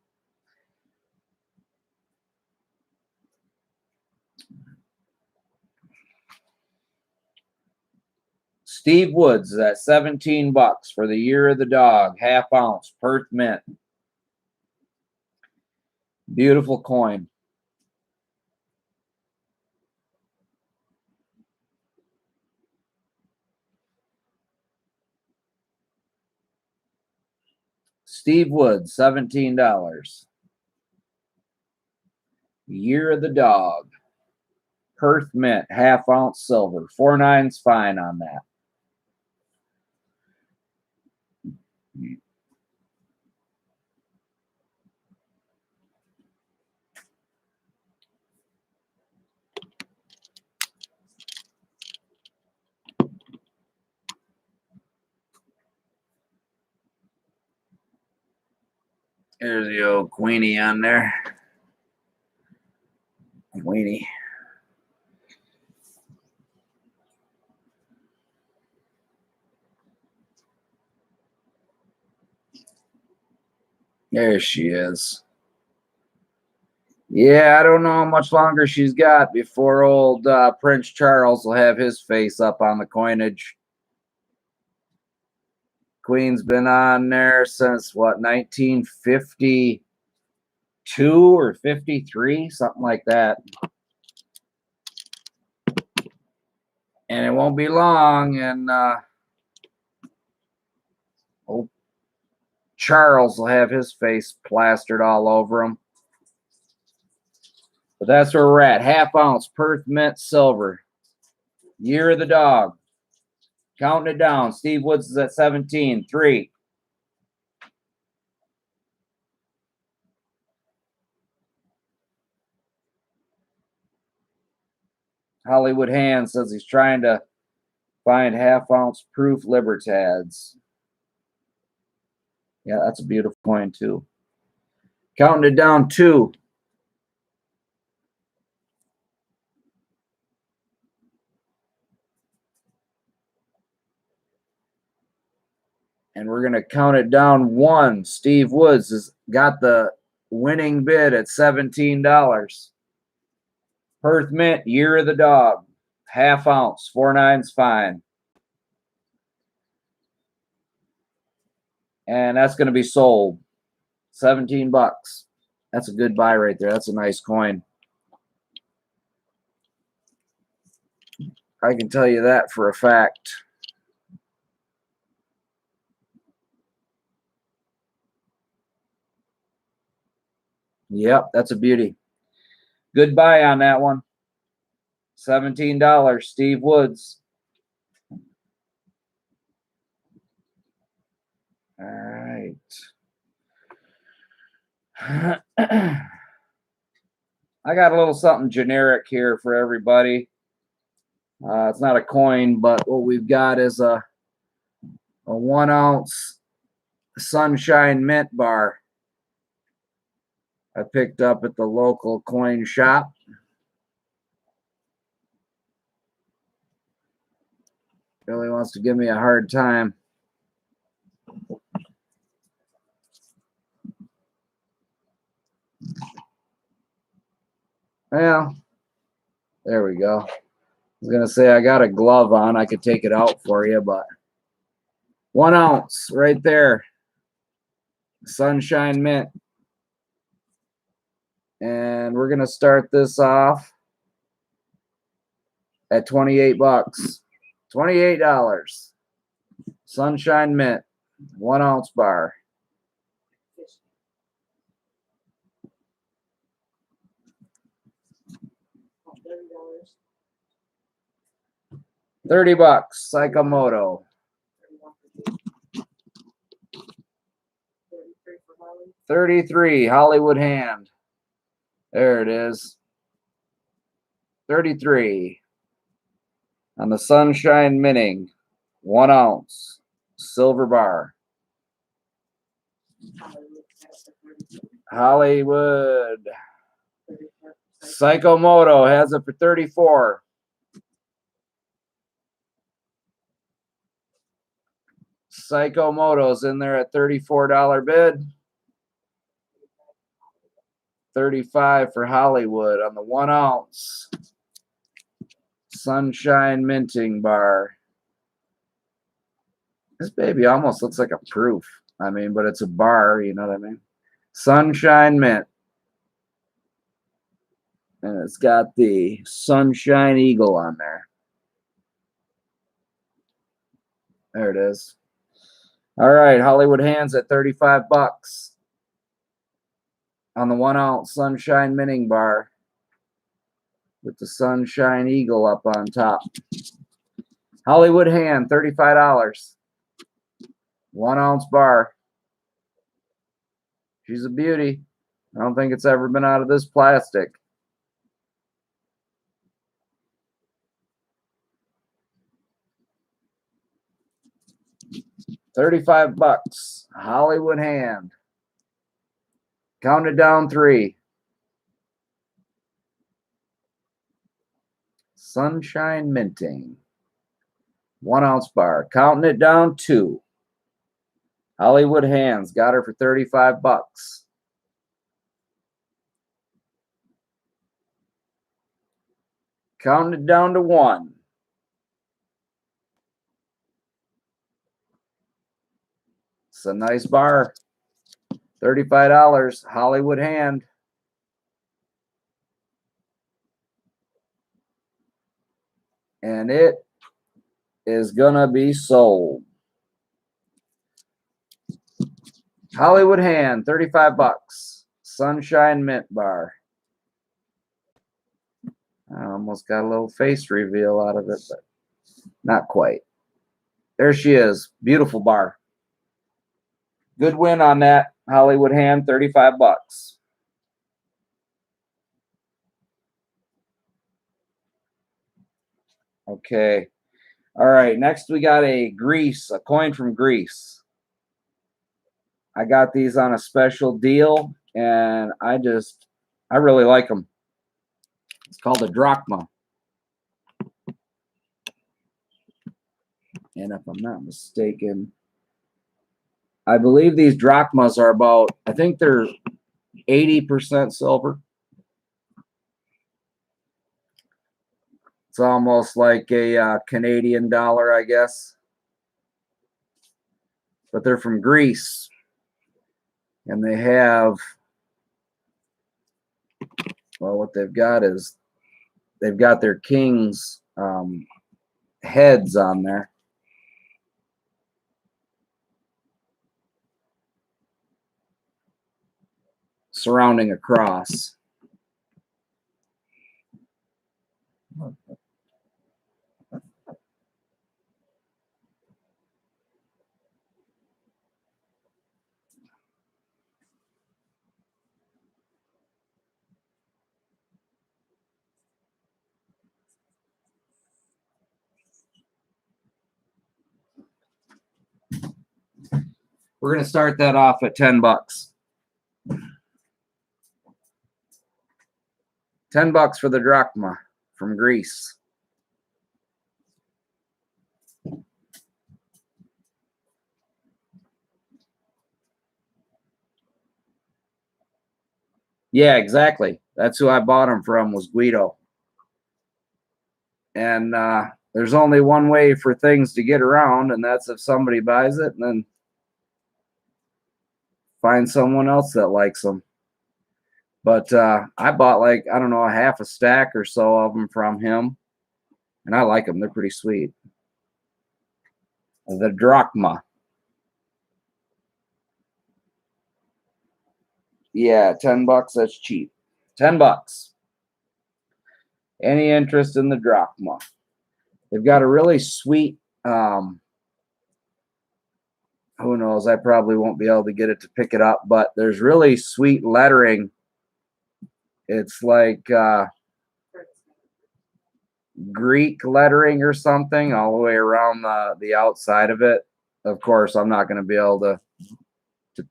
Steve Woods is at $17 for the Year of the Dog, 1/2 ounce, Perth Mint. Beautiful coin. Steve Woods, $17. Year of the Dog, Perth Mint, 1/2 ounce silver. 4 9's fine on that. There's the old Queenie on there. Queenie. There she is. Yeah, I don't know how much longer she's got before old Prince Charles will have his face up on the coinage. Queen's been on there since, what, 1952 or 53? Something like that. And it won't be long, and old Charles will have his face plastered all over him. But that's where we're at. 1/2 ounce Perth Mint silver. Year of the Dog. Counting it down. Steve Woods is at 17. 3. Hollywood Hand says he's trying to find 1/2 ounce proof Libertads. Yeah, that's a beautiful coin too. Counting it down. 2. And we're going to count it down. 1. Steve Woods has got the winning bid at $17. Perth Mint, Year of the Dog, half ounce, 4.9's fine. And that's going to be sold. $17. That's a good buy right there. That's a nice coin. I can tell you that for a fact. Yep, that's a beauty. Good buy on that one. $17, Steve Woods. All right. I got a little something generic here for everybody. It's not a coin, but what we've got is a 1 ounce Sunshine Mint bar. I picked up at the local coin shop. Really wants to give me a hard time. Well, there we go. I was going to say I got a glove on. I could take it out for you, but 1 ounce right there. Sunshine Mint. And we're going to start this off at $28. $28. Sunshine Mint. 1 ounce bar. $30. Psychomoto. 33. Hollywood Hand. There it is. 33. On the Sunshine Minting. 1 ounce. Silver bar. Hollywood. Psychomoto has it for 34. Psychomoto's in there at $34 bid. 35 for Hollywood on the 1 ounce Sunshine Minting bar. This baby almost looks like a proof. I mean, but it's a bar, you know what I mean? Sunshine Mint. And it's got the Sunshine Eagle on there. There it is. All right, Hollywood Hands at $35 on the 1 ounce Sunshine Minting bar with the Sunshine Eagle up on top. Hollywood Hand, $35. 1 ounce bar. She's a beauty. I don't think it's ever been out of this plastic. $35. Hollywood Hand. Count it down 3. Sunshine Minting. 1 ounce bar. Counting it down 2. Hollywood Hands. Got her for $35. Counting it down to 1. It's a nice bar. $35. Hollywood Hand. And it is gonna be sold. Hollywood Hand, $35. Sunshine Mint bar. I almost got a little face reveal out of it, but not quite. There she is. Beautiful bar. Good win on that. Hollywood Hand, $35. Okay. All right. Next, we got a coin from Greece. I got these on a special deal, and I really like them. It's called a drachma. And if I'm not mistaken, I believe these drachmas are about, I think they're 80% silver. It's almost like a Canadian dollar, I guess. But they're from Greece. And they have, well, what they've got is they've got their king's heads on there. Surrounding a cross. We're going to start that off at $10. $10 for the drachma from Greece. Yeah, exactly. That's who I bought them from, was Guido. And there's only one way for things to get around, and that's if somebody buys it and then find someone else that likes them. But I bought like, I don't know, a half a stack or so of them from him. And I like them. They're pretty sweet. The drachma. Yeah, $10. That's cheap. $10. Any interest in the drachma? They've got a really sweet, who knows, I probably won't be able to get it to pick it up, but there's really sweet lettering. It's like Greek lettering or something all the way around the outside of it. Of course, I'm not going to be able to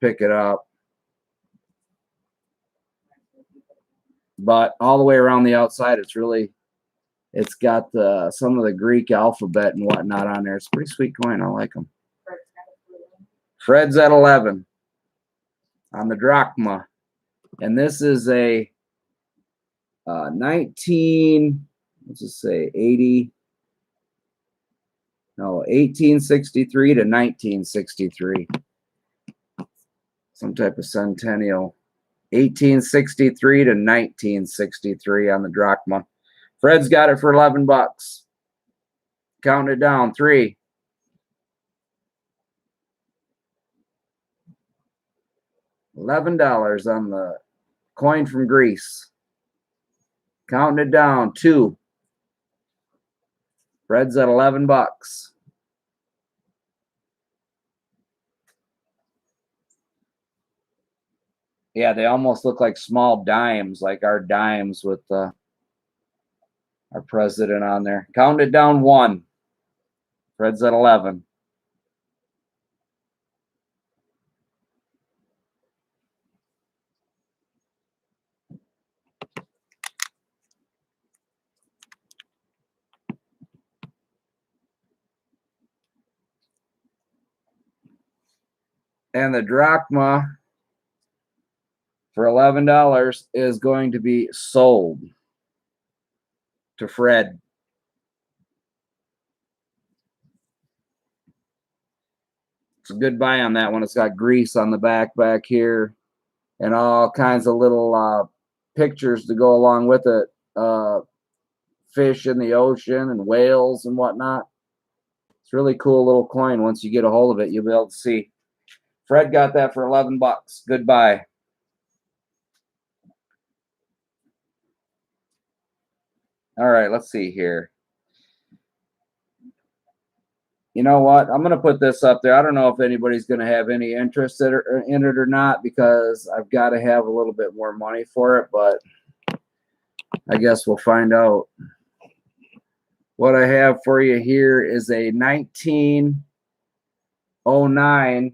pick it up. But all the way around the outside, it's got some of the Greek alphabet and whatnot on there. It's a pretty sweet coin. I like them. Fred's at 11 on the drachma. And this is a 1863 to 1963. Some type of centennial. 1863 to 1963 on the drachma. Fred's got it for $11. Count it down. 3. $11 on the coin from Greece. Counting it down. 2. Fred's at $11. Yeah, they almost look like small dimes, like our dimes with our president on there. Count it down. 1. Fred's at 11. And the drachma for $11 is going to be sold to Fred. It's a good buy on that one. It's got Greece on the back here and all kinds of little pictures to go along with it. Fish in the ocean and whales and whatnot. It's a really cool little coin. Once you get a hold of it, you'll be able to see. Fred got that for $11. Goodbye. All right, let's see here. You know what? I'm going to put this up there. I don't know if anybody's going to have any interest in it or not, because I've got to have a little bit more money for it, but I guess we'll find out. What I have for you here is a 1909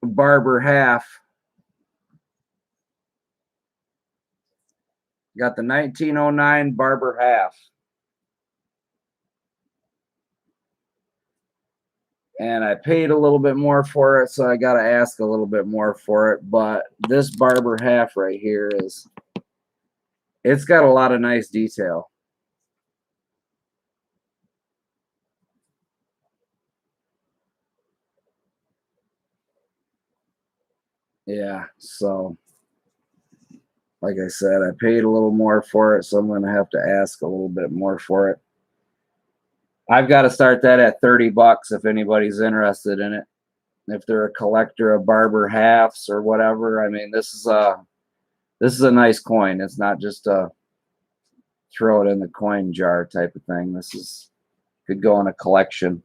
Barber half. Got the 1909 Barber half. And I paid a little bit more for it, so I got to ask a little bit more for it. But this Barber half right here it's got a lot of nice detail. Yeah, so like I said, I paid a little more for it, so I'm going to have to ask a little bit more for it. I've got to start that at $30 if anybody's interested in it. If they're a collector of Barber halves or whatever, I mean, this is a nice coin. It's not just a throw it in the coin jar type of thing. This could go in a collection.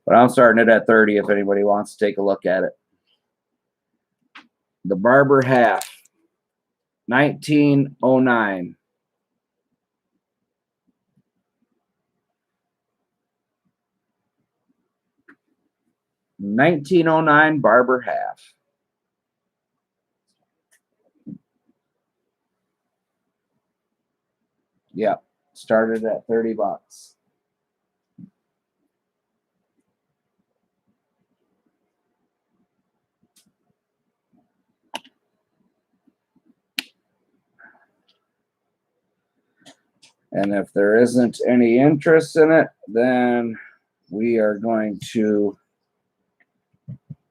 But I'm starting it at 30 if anybody wants to take a look at it. The Barber half, 1909. $1909 Barber half. Yep, started at $30. And if there isn't any interest in it, then we are going to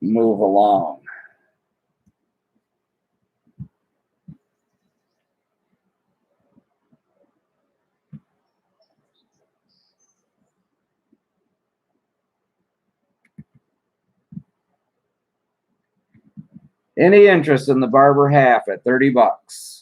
move along. Any interest in the Barber half at $30?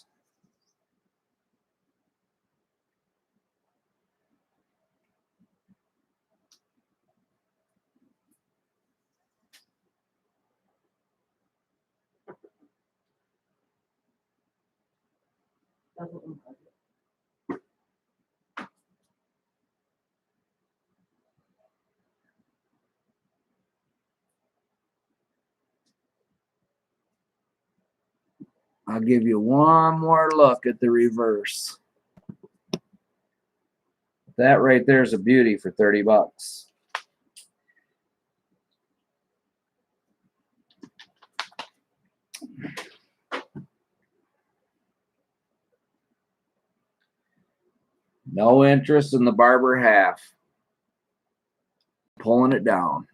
I'll give you one more look at the reverse. That right there is a beauty for $30. No interest in the Barber half. Pulling it down.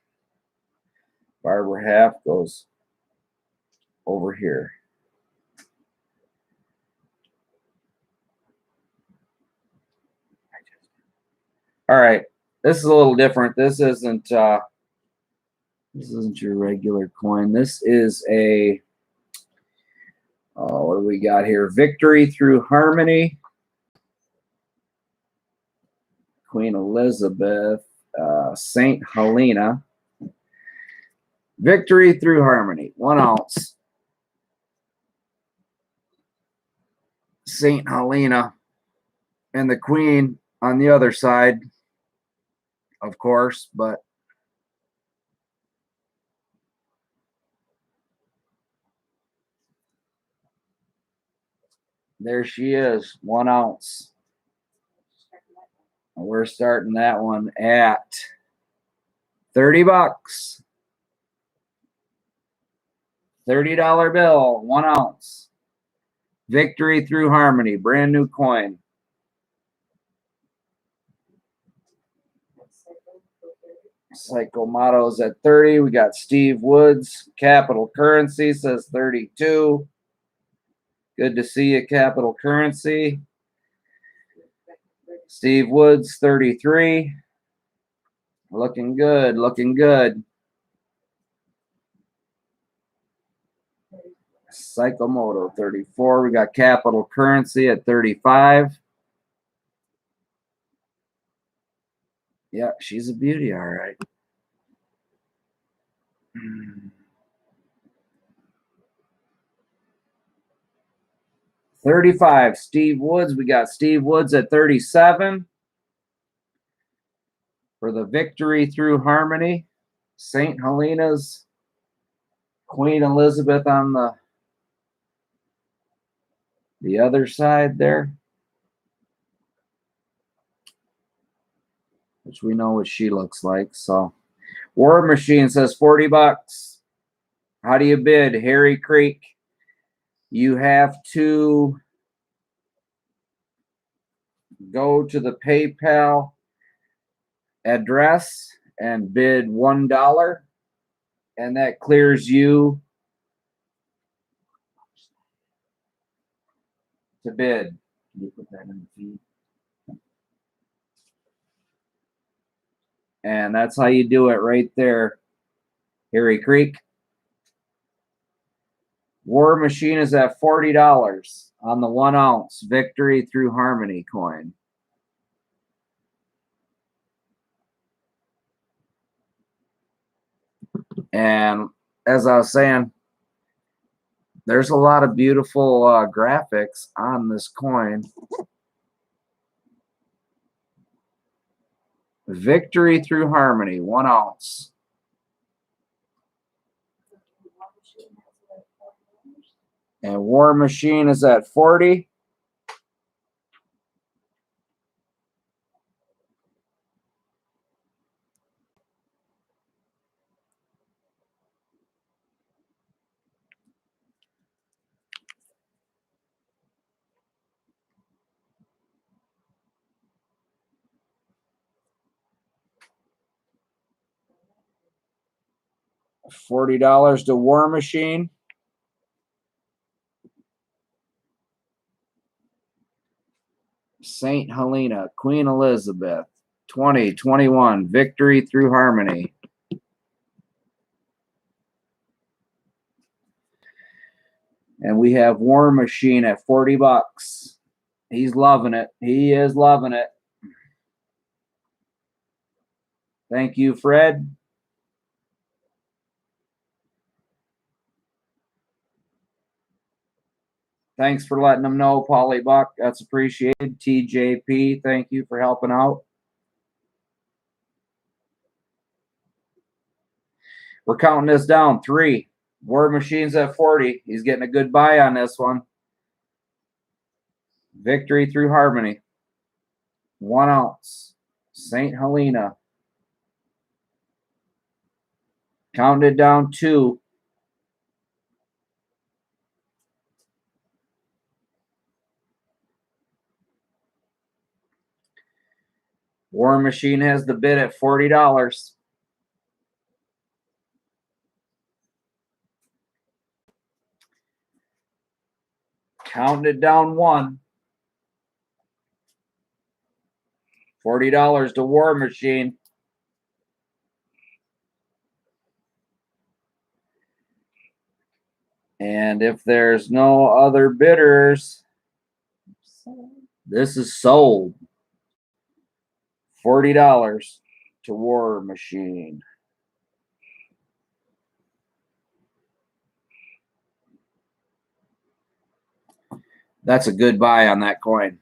Barber half goes over here. All right, this is a little different. This isn't your regular coin. This is a what do we got here? Victory Through Harmony. Queen Elizabeth, Saint Helena. Victory Through Harmony, 1 ounce. Saint Helena, and the Queen on the other side, of course, but there she is, 1 ounce. We're starting that one at $30. $30 bill, 1 ounce. Victory Through Harmony, brand new coin. Psycho Motto's at 30. We got Steve Woods. Capital Currency says 32. Good to see you, Capital Currency. Steve Woods, 33. Looking good, looking good. Psychomoto, 34. We got Capital Currency at 35. Yeah, she's a beauty, all right. $35, Steve Woods. We got Steve Woods at 37. For the Victory Through Harmony, St. Helena's, Queen Elizabeth on the other side there, which we know what she looks like. So War Machine says 40 bucks. How do you bid? Harry Creek. You have to go to the PayPal address and bid $1, and that clears you to bid. Can you put that in the feed? And that's how you do it right there, Harry Creek. War Machine is at $40 on the 1 ounce Victory Through Harmony coin. And as I was saying, there's a lot of beautiful graphics on this coin. Victory Through Harmony, 1 ounce. And War Machine is at 40. $40 to War Machine. St. Helena, Queen Elizabeth, 2021, Victory Through Harmony. And we have War Machine at 40 bucks. He's loving it. He is loving it. Thank you, Fred. Thanks for letting them know, Polly Buck. That's appreciated. TJP, thank you for helping out. We're counting this down. 3. War Machine's at 40. He's getting a good buy on this one. Victory Through Harmony. 1 ounce. St. Helena. Counted down 2. War Machine has the bid at $40. Counted down 1. $40 to War Machine. And if there's no other bidders, this is sold. $40 to War Machine. That's a good buy on that coin.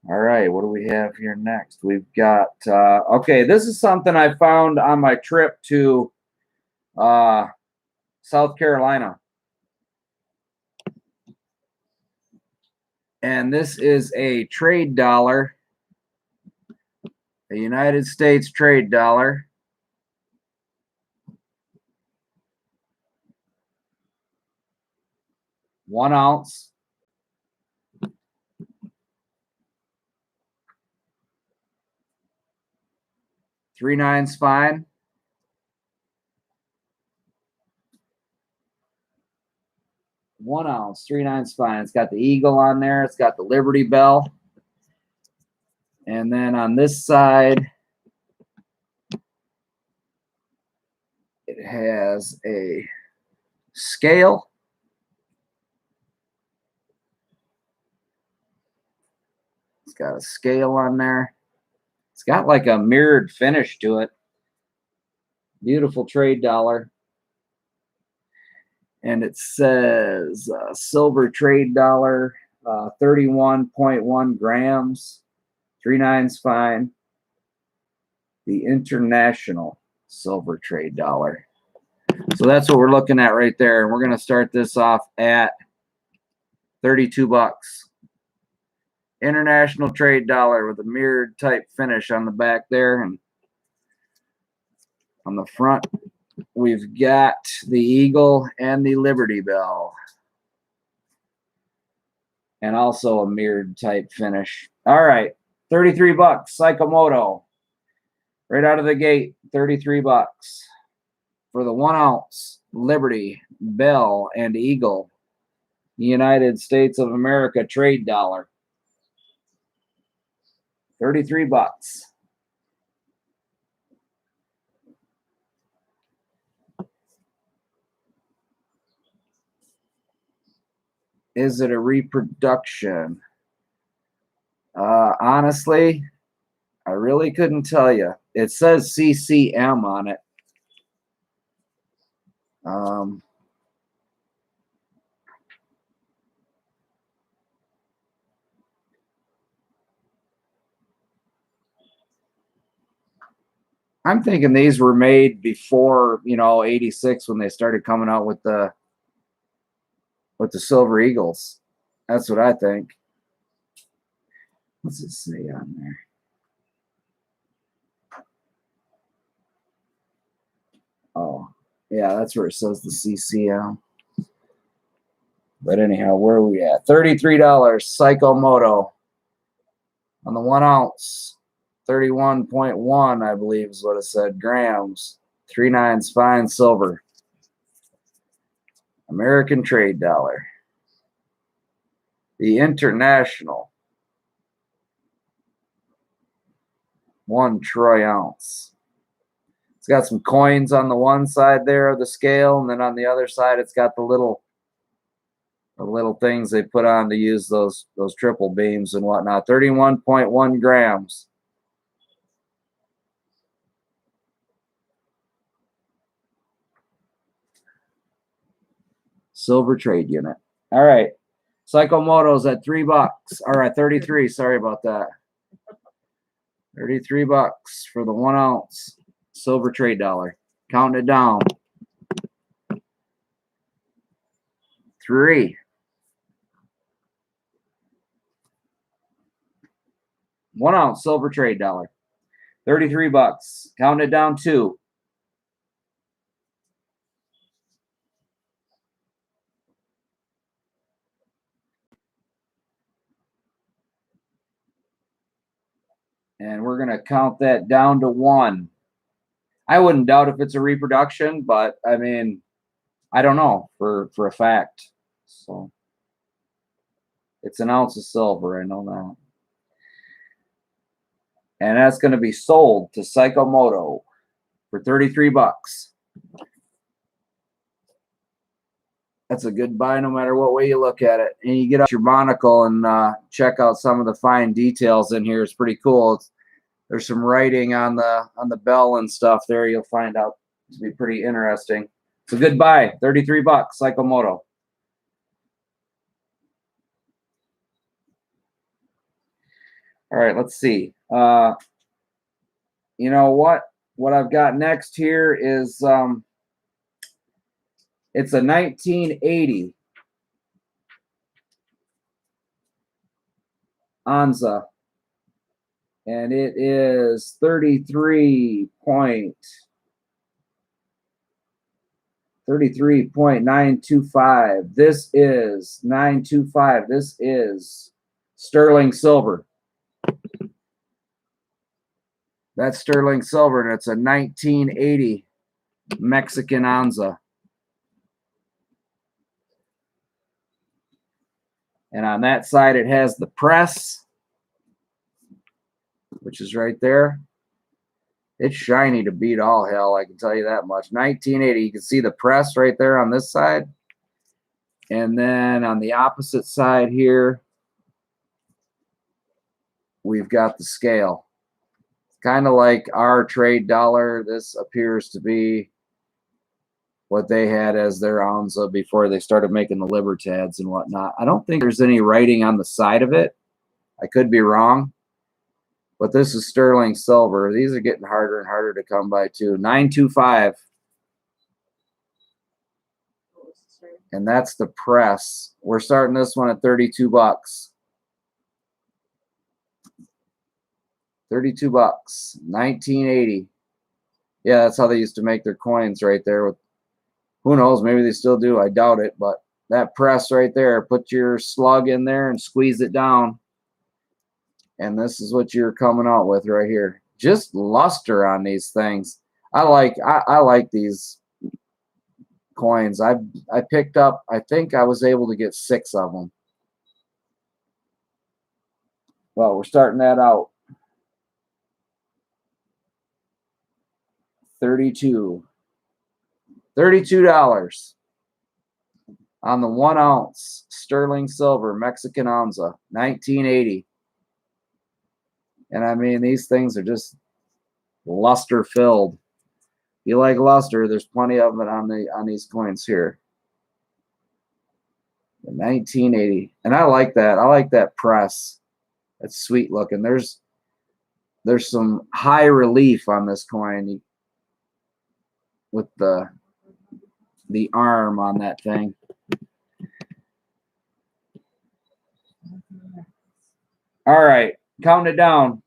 All right, what do we have here next? We've got, okay, this is something I found on my trip to South Carolina. And this is a trade dollar, a United States trade dollar. $1 ounce. Three nines fine. $1 ounce, 3 9 fine. It's got the eagle on there. It's got the Liberty Bell. And then on this side, it has a scale. It's got a scale on there. It's got like a mirrored finish to it. Beautiful trade dollar. And it says silver trade dollar, 31.1 grams, 3 9 fine. The international silver trade dollar. So that's what we're looking at right there. And we're going to start this off at 32 bucks. international trade dollar with a mirrored type finish on the back there, and on the front we've got the eagle and the Liberty Bell, and also a mirrored type finish. All right, 33 bucks, Psychomoto. Right out of the gate, 33 bucks for the 1 ounce Liberty Bell and Eagle United States of America trade dollar. 33 bucks. Is it a reproduction? Honestly, I really couldn't tell you. It says CCM on it. I'm thinking these were made before, 86 when they started coming out with the Silver Eagles. That's what I think. What's it say on there? Oh, yeah, that's where it says the CCM. But anyhow, where are we at? $33 Psychomoto on the 1 ounce. 31.1, I believe is what it said, grams. 3/9 fine silver. American trade dollar. The international. 1 troy ounce. It's got some coins on the one side there of the scale, and then on the other side it's got the little things they put on to use those triple beams and whatnot. 31.1 grams. Silver trade unit. All right. Psychomoto's at $3. All right, 33. Sorry about that. 33 bucks for the 1 ounce silver trade dollar. Counting it down. 3. 1 ounce silver trade dollar. 33 bucks. Counting it down. 2. And we're going to count that down to 1. I wouldn't doubt if it's a reproduction, but I mean, I don't know for a fact. So it's an ounce of silver. I know that. And that's going to be sold to Psychomoto for 33 bucks. That's a good buy no matter what way you look at it. And you get out your monocle and check out some of the fine details in here. It's pretty cool. There's some writing on the bell and stuff there. You'll find out to be pretty interesting. It's a good buy. 33 bucks, Psychomoto. All right, let's see. You know what? What I've got next here is it's a 1980 Anza, and it is 33.925. This is 925. This is sterling silver. That's sterling silver, and it's a 1980 Mexican Anza. And on that side, it has the press, which is right there. It's shiny to beat all hell, I can tell you that much. 1980, you can see the press right there on this side. And then on the opposite side here, we've got the scale. Kind of like our trade dollar. This appears to be what they had as their Anza before they started making the Libertads and whatnot. I don't think there's any writing on the side of it. I could be wrong. But this is sterling silver. These are getting harder and harder to come by too. 925. And that's the press. We're starting this one at 32 bucks. 32 bucks. 1980. Yeah, that's how they used to make their coins right there. With, who knows, maybe they still do. I doubt it, but that press right there, put your slug in there and squeeze it down. And this is what you're coming out with right here. Just luster on these things. I like these coins. I picked up, I think I was able to get 6 of them. Well, we're starting that out. 32. $32 on the 1 ounce sterling silver Mexican onza, 1980. And I mean, these things are just luster filled. You like luster, there's plenty of it on these coins here. The 1980. And I like that. I like that press. That's sweet looking. There's some high relief on this coin with the arm on that thing. All right, counting it down.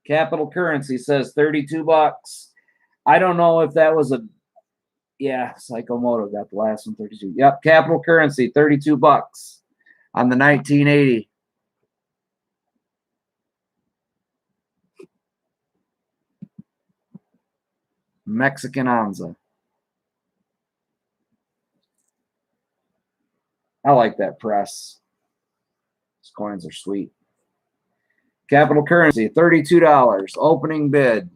Capital Currency says 32 bucks. I don't know if that was a, yeah, Psychomoto got the last one, 32. Yep, Capital Currency, 32 bucks on the 1980. Mexican onza. I like that press. These coins are sweet. Capital Currency, $32. Opening bid.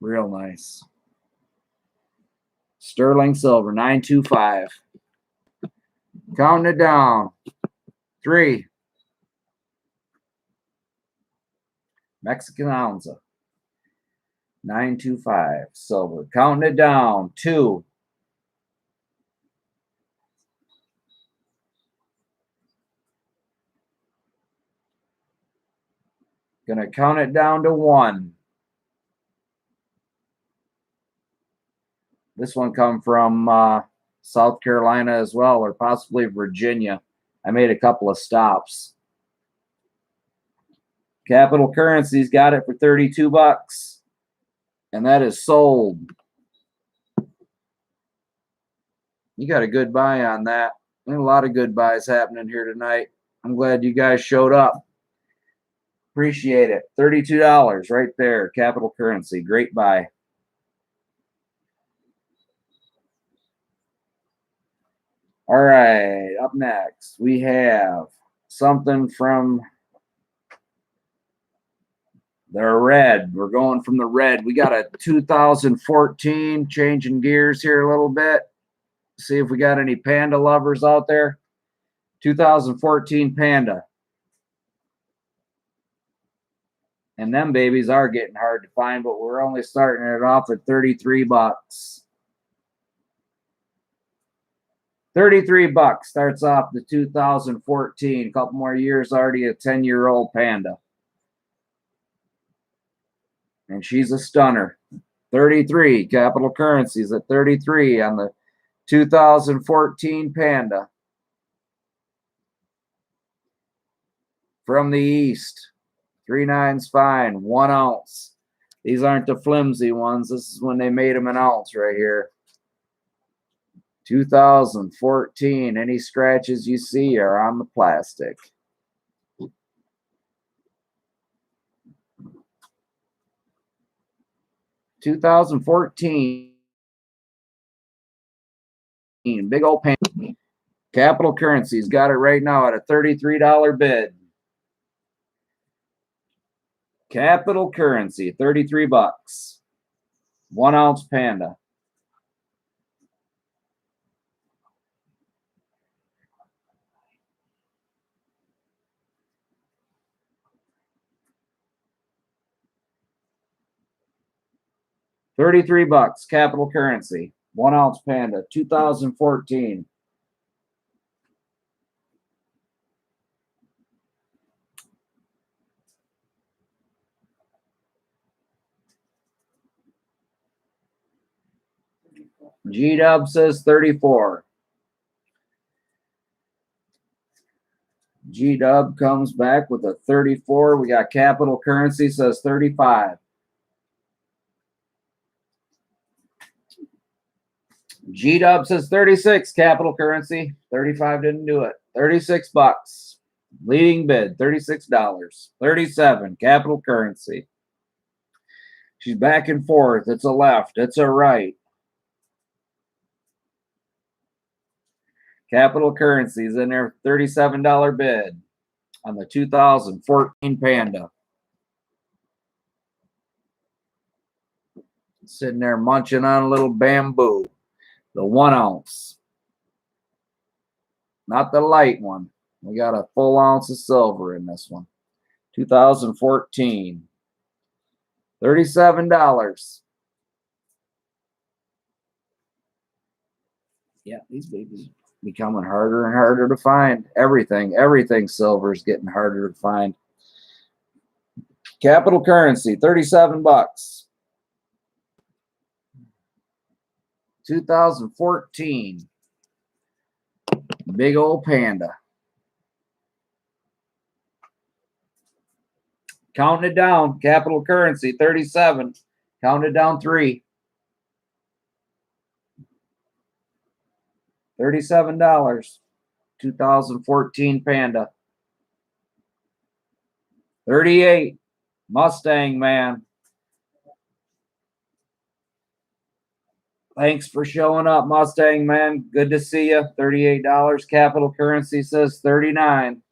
Real nice. Sterling silver, 925. Counting it down. 3. Mexican onza. 925. Silver. Counting it down. 2. Gonna count it down to 1. This one come from South Carolina as well, or possibly Virginia. I made a couple of stops. Capital Currency's got it for 32 bucks. And that is sold. You got a good buy on that. There's a lot of good buys happening here tonight. I'm glad you guys showed up. Appreciate it. $32 right there. Capital Currency. Great buy. All right. Up next, we have something from the red. We're going from the red. We got a 2014, changing gears here a little bit. See if we got any Panda lovers out there. 2014 Panda. And them babies are getting hard to find, but we're only starting it off at 33 bucks. 33 bucks starts off the 2014. A couple more years, already a 10-year-old Panda. And she's a stunner. 33. Capital Currencies at 33 on the 2014 Panda. From the East. 3/9's fine. 1 ounce. These aren't the flimsy ones. This is when they made them an ounce right here. 2014. Any scratches you see are on the plastic. $2014. Big old pan. Capital Currency's got it right now at a $33 bid. Capital Currency, 33 bucks. 1 ounce Panda. $33 bucks. Capital Currency. 1 ounce Panda. 2014. G-Dub says 34. G-Dub comes back with a 34. We got Capital Currency says 35. G-Dub says 36. Capital Currency. 35 didn't do it. 36 bucks. Leading bid, $36. 37. Capital Currency. She's back and forth. It's a left. It's a right. Capital Currency's in there. $37 bid on the 2014 Panda. Sitting there munching on a little bamboo. The 1 ounce. Not the light one. We got a full ounce of silver in this one. 2014. $37. Yeah, these babies becoming harder and harder to find. Everything silver is getting harder to find. Capital Currency, 37 bucks. 2014. Big old Panda. Counting it down. Capital Currency, 37. Counting it down 3. $37. 2014 Panda. 38. Mustang Man. Thanks for showing up, Mustang Man. Good to see you. $38. Capital Currency says 39.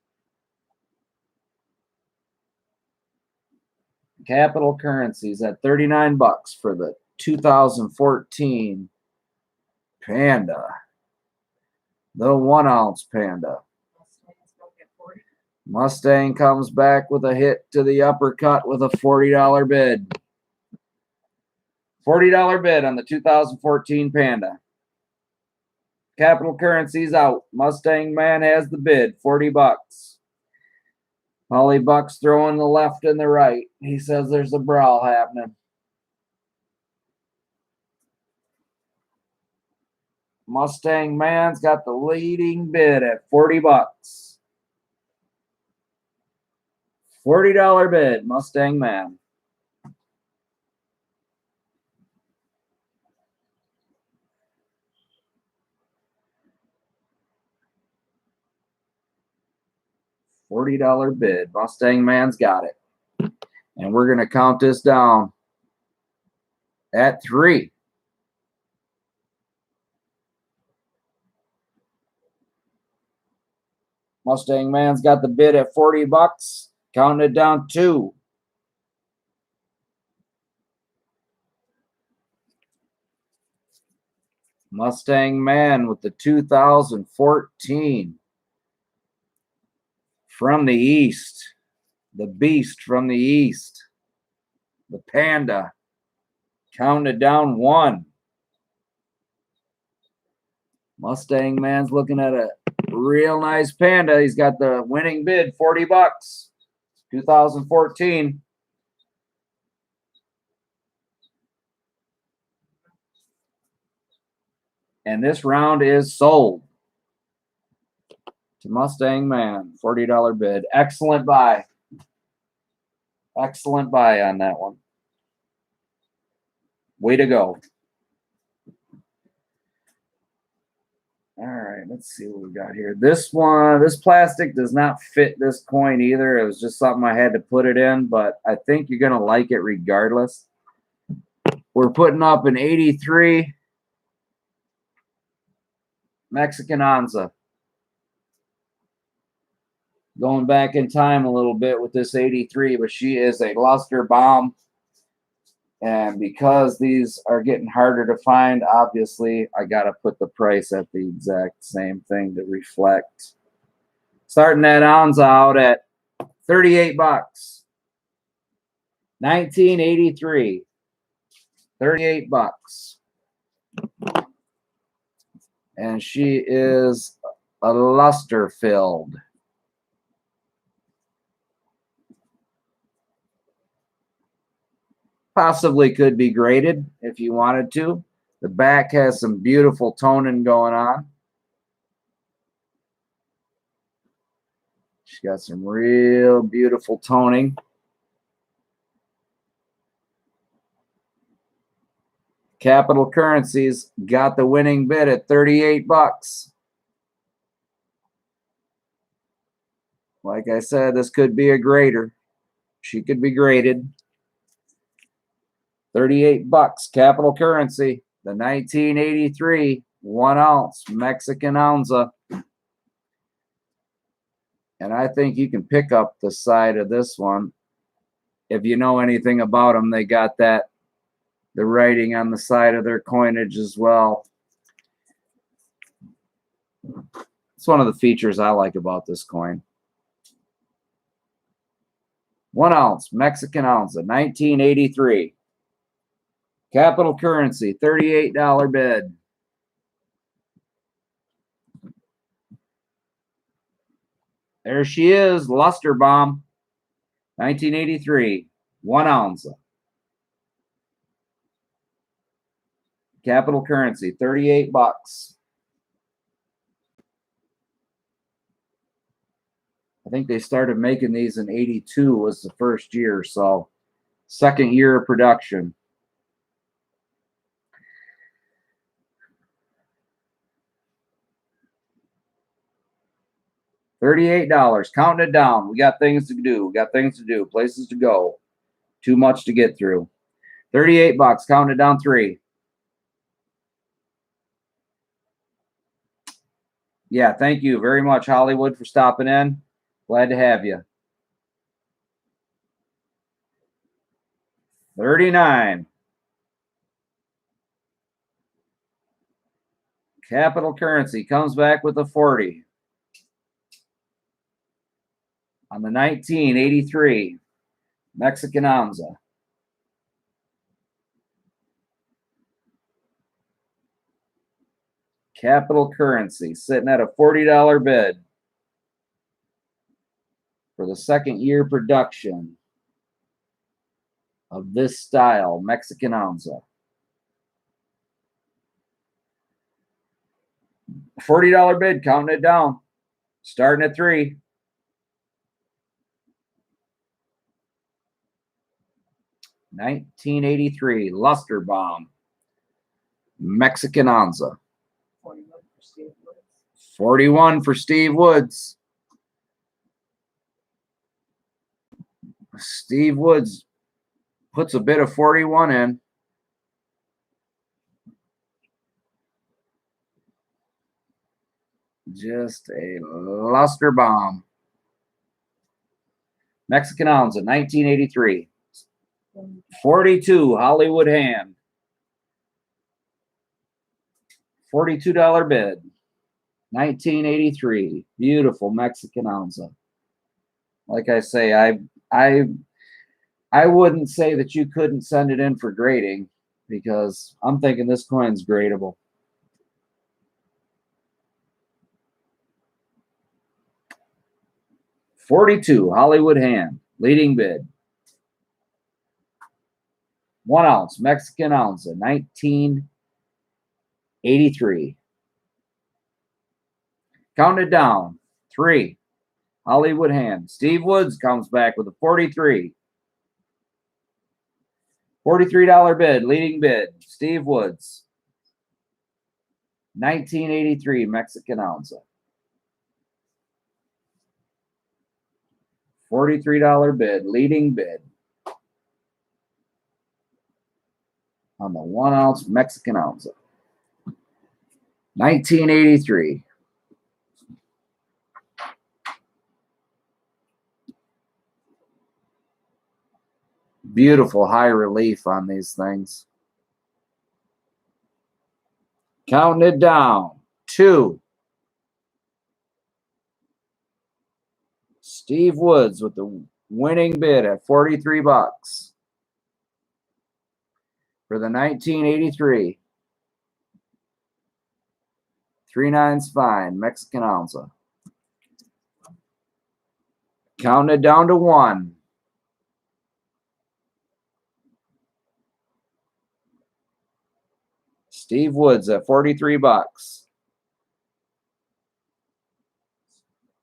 Capital Currency's at 39 bucks for the 2014 Panda. The 1 ounce Panda. Mustang comes back with a hit to the uppercut with a $40 bid. $40 bid on the 2014 Panda. Capital Currency's out. Mustang Man has the bid, 40 bucks. Holly Buck's throwing the left and the right. He says there's a brawl happening. Mustang Man's got the leading bid at 40 bucks. $40 bid, Mustang Man. $40 bid. Mustang Man's got it. And we're going to count this down at 3. Mustang Man's got the bid at 40 bucks. Counting it down 2. Mustang Man with the 2014 from the East. The Beast from the East. The Panda. Counting it down 1. Mustang Man's looking at a real nice Panda. He's got the winning bid, 40 bucks. 2014. And this round is sold to Mustang Man. $40 bid. Excellent buy. Excellent buy on that one. Way to go. All right, let's see what we got here. This one, this plastic does not fit this coin either. It was just something I had to put it in, but I think you're going to like it regardless. We're putting up an 83 Mexican Anza. Going back in time a little bit with this 83, but she is a luster bomb. And because these are getting harder to find, obviously, I got to put the price at the exact same thing to reflect. Starting that Anza out at 38 bucks. 1983. 38 bucks. And she is a luster filled. Possibly could be graded if you wanted to. The back has some beautiful toning going on. She's got some real beautiful toning. Capital Currencies got the winning bid at 38 bucks. Like I said, this could be a grader. She could be graded. 38 bucks, Capital Currency, the 1983 1 ounce Mexican Onza. And I think you can pick up the side of this one. If you know anything about them, they got the writing on the side of their coinage as well. It's one of the features I like about this coin. 1 ounce Mexican Onza, 1983. Capital Currency, $38 bid. There she is, Luster Bomb, 1983, 1 ounce. Capital Currency, 38 bucks. I think they started making these in 82 was the first year, so second year of production. $38, counting it down. We got things to do. We got things to do, places to go. Too much to get through. 38 bucks, counting it down 3. Yeah, thank you very much, Hollywood, for stopping in. Glad to have you. 39. Capital Currency comes back with a 40. On the 1983 Mexican Onza. Capital Currency sitting at a $40 bid for the second year production of this style Mexican Onza. $40 bid, counting it down, starting at 3. $1983 Luster Bomb Mexican Onza. 41 for Steve Woods. Steve Woods puts a bit of 41 in. Just a Luster Bomb. Mexican Onza, 1983. 42 Hollywood Hand. $42 bid. 1983. Beautiful Mexican Onza. Like I say, I wouldn't say that you couldn't send it in for grading because I'm thinking this coin's gradable. $42 Hollywood Hand. Leading bid. 1 ounce Mexican Onza, 1983. Count it down. 3. Hollywood Hand. Steve Woods comes back with a 43. $43 bid. Leading bid. Steve Woods. 1983 Mexican Onza. $43 bid. Leading bid. On the 1 ounce Mexican Onza. 1983. Beautiful high relief on these things. Counting it down. 2. Steve Woods with the winning bid at 43 bucks. For the 1983 3/9 fine Mexican Onza. Counting it down to 1. Steve Woods at 43 bucks.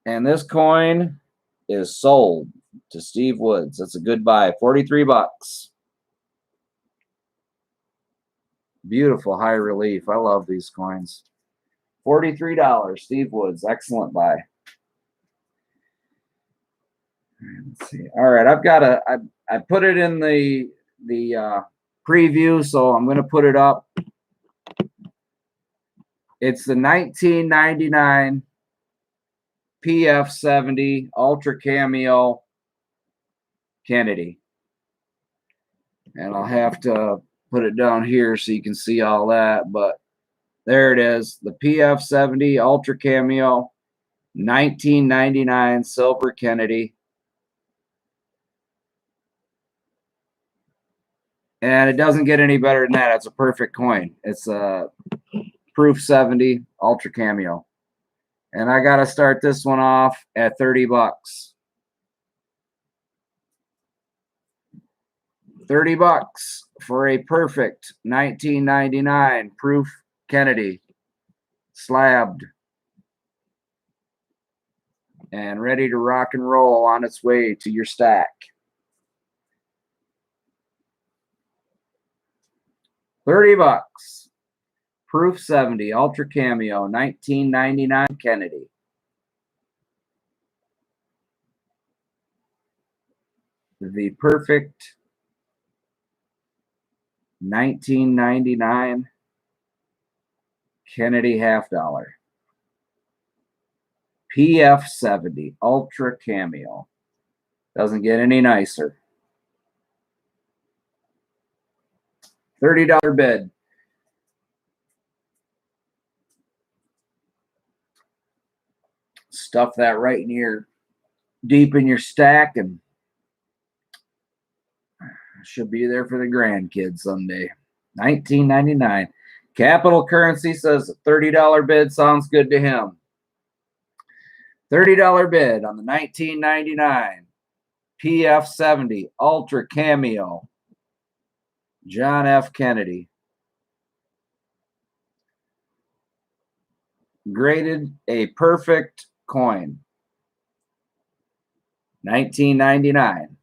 And this coin is sold to Steve Woods. That's a good buy. 43 bucks. Beautiful high relief. I love these coins. $43. Steve Woods. Excellent buy. Let's see. All right, I've got I put it in the preview, so I'm going to put it up. It's the 1999 PF70 Ultra Cameo Kennedy. And I'll have to put it down here so you can see all that. But there it is. The PF70 Ultra Cameo 1999 Silver Kennedy. And it doesn't get any better than that. It's a perfect coin. It's a Proof 70 Ultra Cameo. And I got to start this one off at 30 bucks. 30 bucks for a perfect 1999 Proof Kennedy. Slabbed. And ready to rock and roll on its way to your stack. 30 bucks. Proof 70 Ultra Cameo 1999 Kennedy. The perfect 1999 Kennedy half dollar. PF70 Ultra Cameo. Doesn't get any nicer. $30 bid. Stuff that right in your deep in your stack and should be there for the grandkids someday. 1999. Capital Currency says $30 bid sounds good to him. $30 bid on the 1999 PF70 Ultra Cameo John F. Kennedy. Graded a perfect coin. 1999.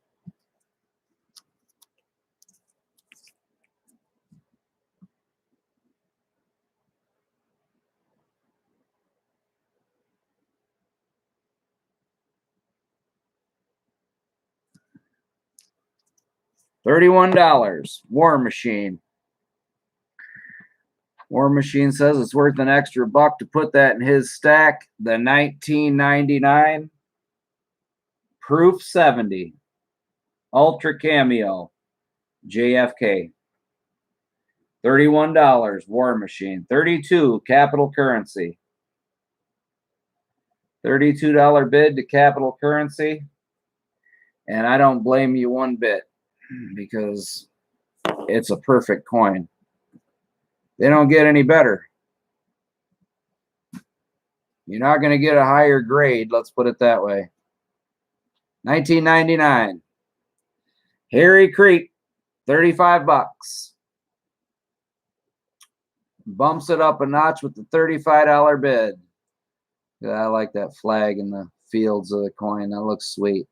$31. War Machine. War Machine says it's worth an extra buck to put that in his stack. The 1999 Proof 70 Ultra Cameo JFK. $31 War Machine. $32 Capital Currency. $32 bid to Capital Currency. And I don't blame you one bit because it's a perfect coin. They don't get any better. You're not going to get a higher grade, let's put it that way. 1999. Harry Creek, 35 bucks. Bumps it up a notch with the $35 bid. Yeah, I like that flag in the fields of the coin. That looks sweet.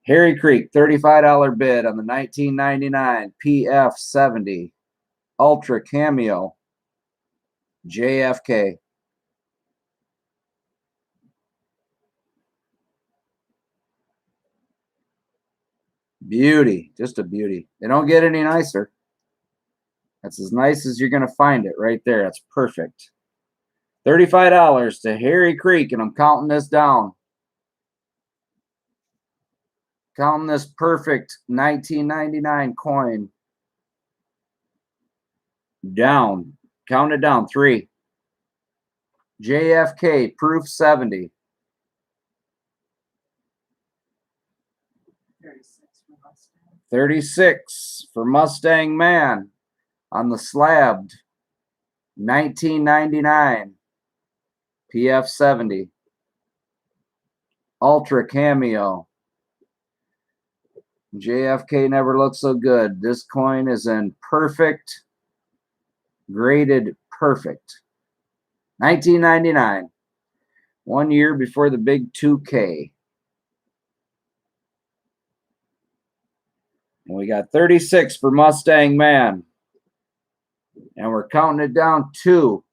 Harry Creek, $35 bid on the 1999 PF70 Ultra Cameo JFK. Beauty, just a beauty. They don't get any nicer. That's as nice as you're going to find it right there. That's perfect. $35 to Harry Creek, and I'm counting this down. Counting this perfect 1999 coin down. Count it down. 3. JFK Proof 70. 36 for Mustang Man on the slabbed 1999 PF70 Ultra Cameo. JFK never looked so good. This coin is in perfect graded perfect. 1999. 1 year before the big 2K. And we got 36 for Mustang Man. And we're counting it down 2.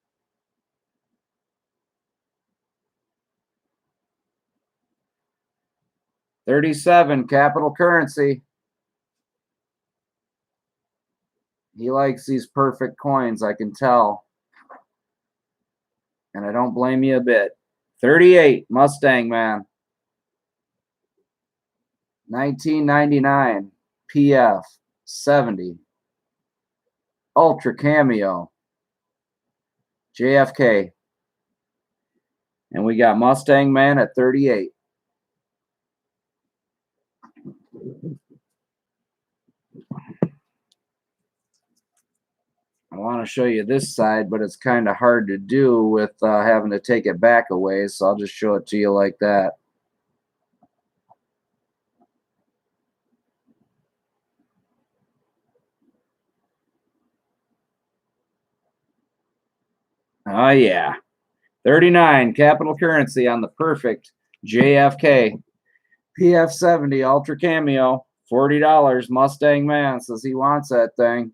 $37, Capital Currency. He likes these perfect coins, I can tell. And I don't blame you a bit. 38, Mustang Man. 1999, PF 70. Ultra Cameo. JFK. And we got Mustang Man at 38. I want to show you this side, but it's kind of hard to do with having to take it back a ways, so I'll just show it to you like that. Oh, yeah. 39, Capital Currency on the perfect JFK. PF70 Ultra Cameo, $40. Mustang Man says he wants that thing.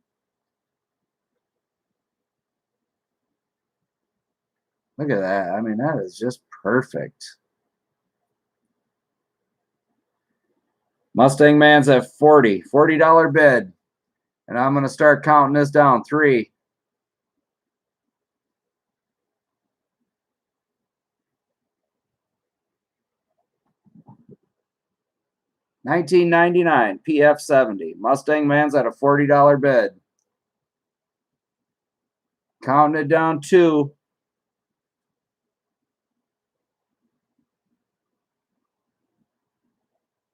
Look at that. I mean, that is just perfect. Mustang Man's at 40. $40 bid. And I'm going to start counting this down. 3. $19.99 PF70. Mustang Man's at a $40 bid. Counting it down 2.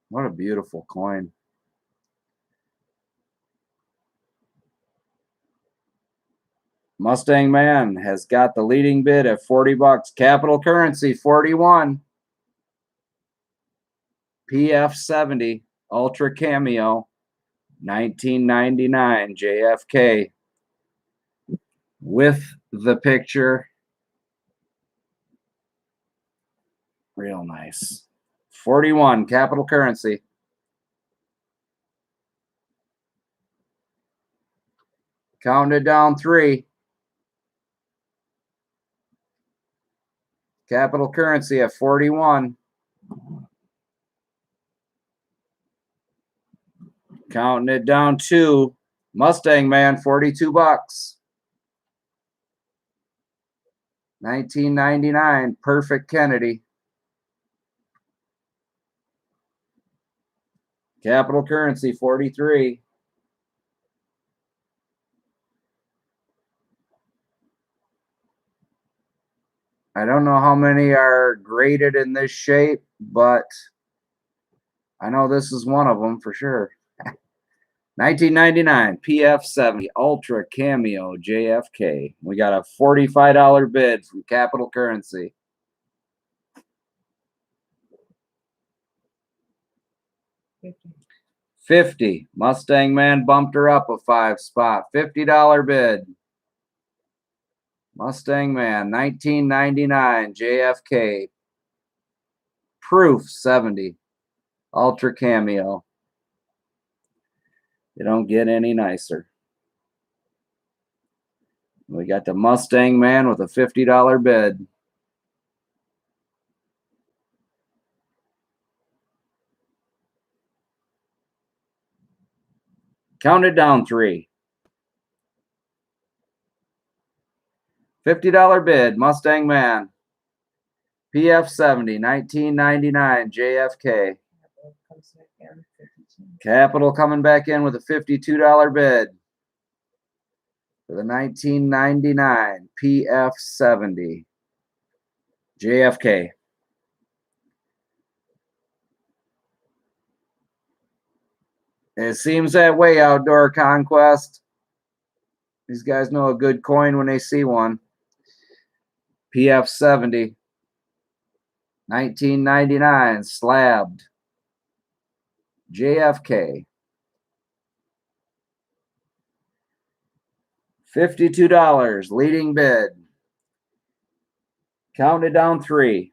What a beautiful coin. Mustang Man has got the leading bid at $40. Capital Currency, 41. PF70 Ultra Cameo, $19.99 JFK. With the picture. Real nice. 41, Capital Currency. Counted down 3. Capital Currency at 41. Counting it down 2. Mustang Man, $42. $19.99 Perfect Kennedy. Capital Currency, 43. I don't know how many are graded in this shape, but I know this is one of them for sure. 1999 PF70 Ultra Cameo JFK. We got a $45 bid from Capital Currency. $50. Mustang Man bumped her up a 5 spot. $50 bid. Mustang Man, 1999 JFK. Proof 70. Ultra Cameo. You don't get any nicer. We got the Mustang Man with a $50 bid. Counted down 3. $50 bid, Mustang Man. PF70, 1999 JFK. Capital coming back in with a $52 bid for the 1999 PF70 JFK. It seems that way, Outdoor Conquest. These guys know a good coin when they see one. PF70, 1999 slabbed. JFK. $52, leading bid. Count it down 3.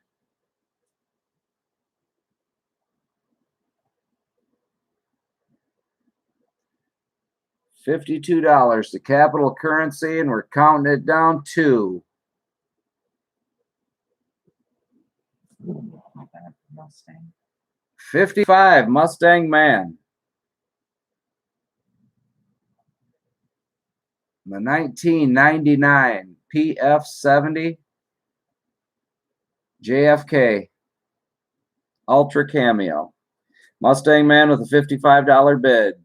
$52 to Capital Currency, and we're counting it down 2. Ooh, not bad for Mustang. 55, Mustang Man. The 1999 PF70 JFK Ultra Cameo. Mustang Man with a $55 bid.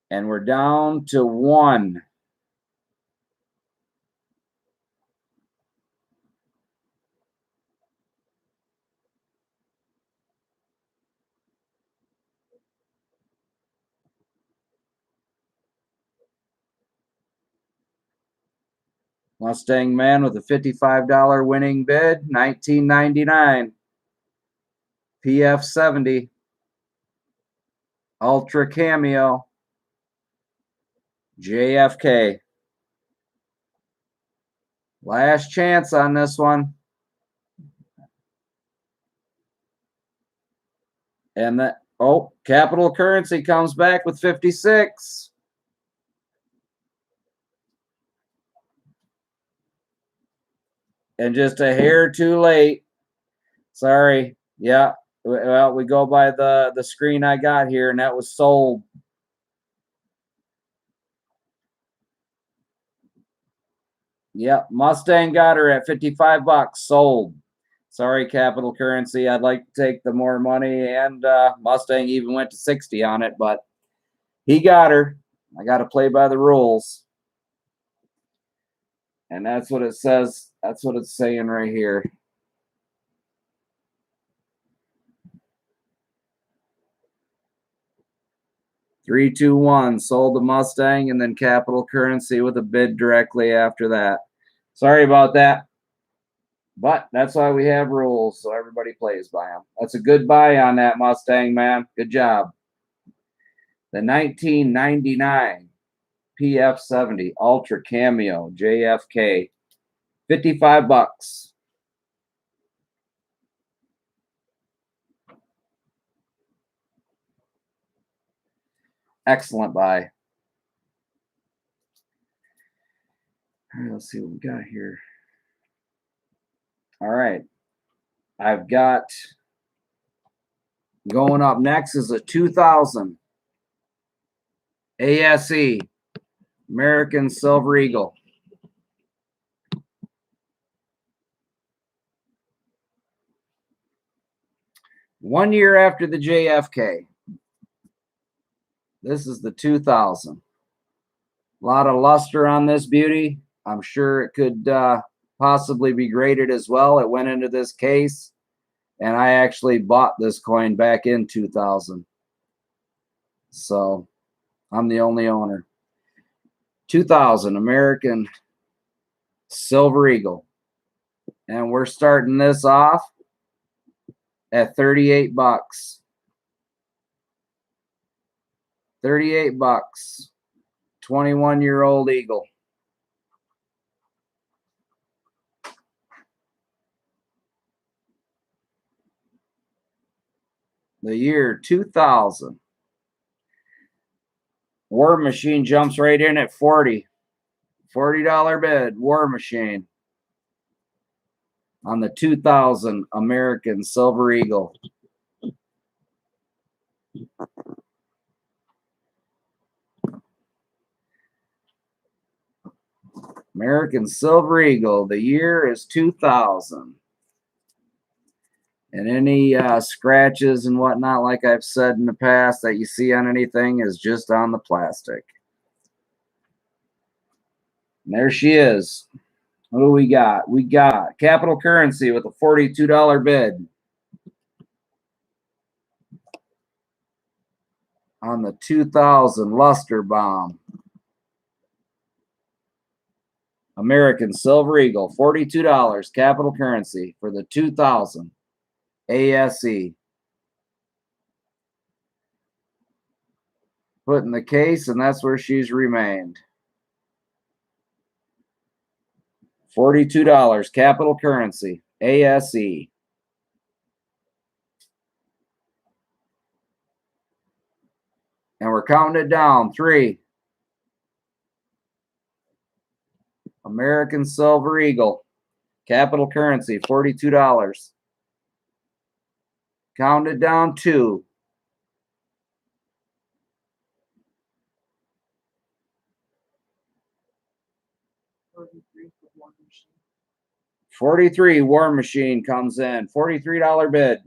And we're down to 1. Mustang Man with a $55 winning bid, 1999 PF70 Ultra Cameo JFK. Last chance on this one. And that, oh, Capital Currency comes back with 56. And just a hair too late. Sorry. Yeah. Well, we go by the screen I got here, and that was sold. Yep. Mustang got her at $55. Sold. Sorry, Capital Currency. I'd like to take the more money, and Mustang even went to 60 on it, but he got her. I got to play by the rules. And that's what it says. That's what it's saying right here. Three, 2, 1. Sold the Mustang, and then Capital Currency with a bid directly after that. Sorry about that. But that's why we have rules, so everybody plays by them. That's a good buy on that Mustang, man. Good job. The 1999 PF70 Ultra Cameo JFK, $55. Excellent buy. All right, let's see what we got here. All right. I've got going up next is a 2000 ASE American Silver Eagle. One year after the JFK. This is the 2000. A lot of luster on this beauty. I'm sure it could possibly be graded as well. It went into this case, and I actually bought this coin back in 2000. So I'm the only owner. 2000 American Silver Eagle. And we're starting this off at $38. $38. 21-year-old Eagle. The year 2000. War Machine jumps right in at 40. $40 bid, War Machine. On the 2000 American Silver Eagle. American Silver Eagle. The year is 2000. And any scratches and whatnot, like I've said in the past, that you see on anything is just on the plastic. And there she is. What do we got? We got Capital Currency with a $42 bid. On the 2000 Luster Bomb. American Silver Eagle, $42. Capital Currency for the 2000 ASE. Put in the case, and that's where she's remained. $42. Capital Currency, ASE. And we're counting it down. 3. American Silver Eagle. Capital Currency, $42. Count it down. 2. 43, War Machine comes in. $43 bid.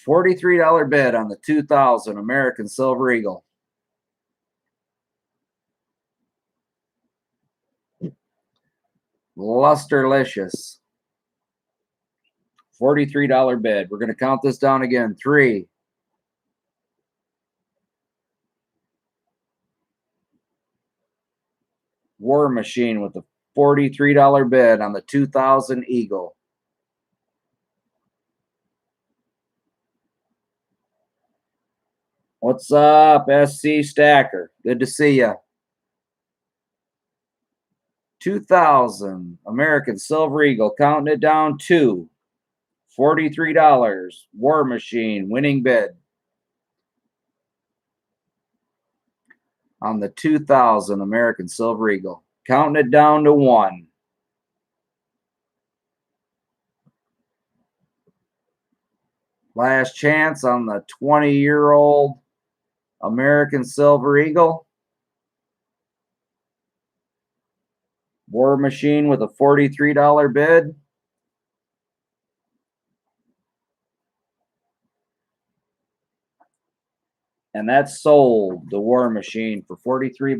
$43 bid on the 2000 American Silver Eagle. Lusterlicious. $43 bid. We're going to count this down again. 3. War Machine with a $43 bid on the 2000 Eagle. What's up, SC Stacker? Good to see ya. 2000 American Silver Eagle, counting it down. 2. $43. War Machine winning bid on the 2000 American Silver Eagle. Counting it down to 1. Last chance on the 20-year-old American Silver Eagle. War Machine with a $43 bid. And that's sold, the War Machine, for $43.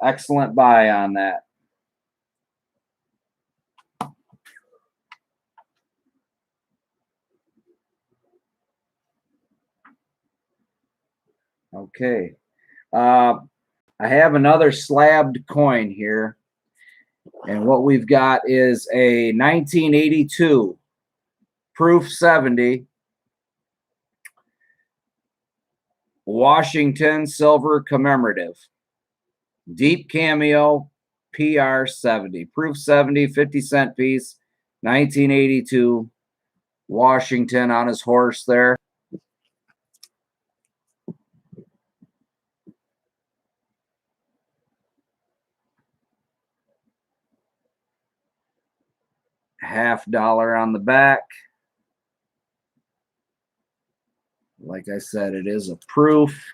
Excellent buy on that. Okay. I have another slabbed coin here. And what we've got is a 1982 Proof 70 Washington Silver Commemorative. Deep Cameo PR 70. Proof 70, 50-cent piece. 1982. Washington on his horse there. $50 on the back. Like I said, it is a proof.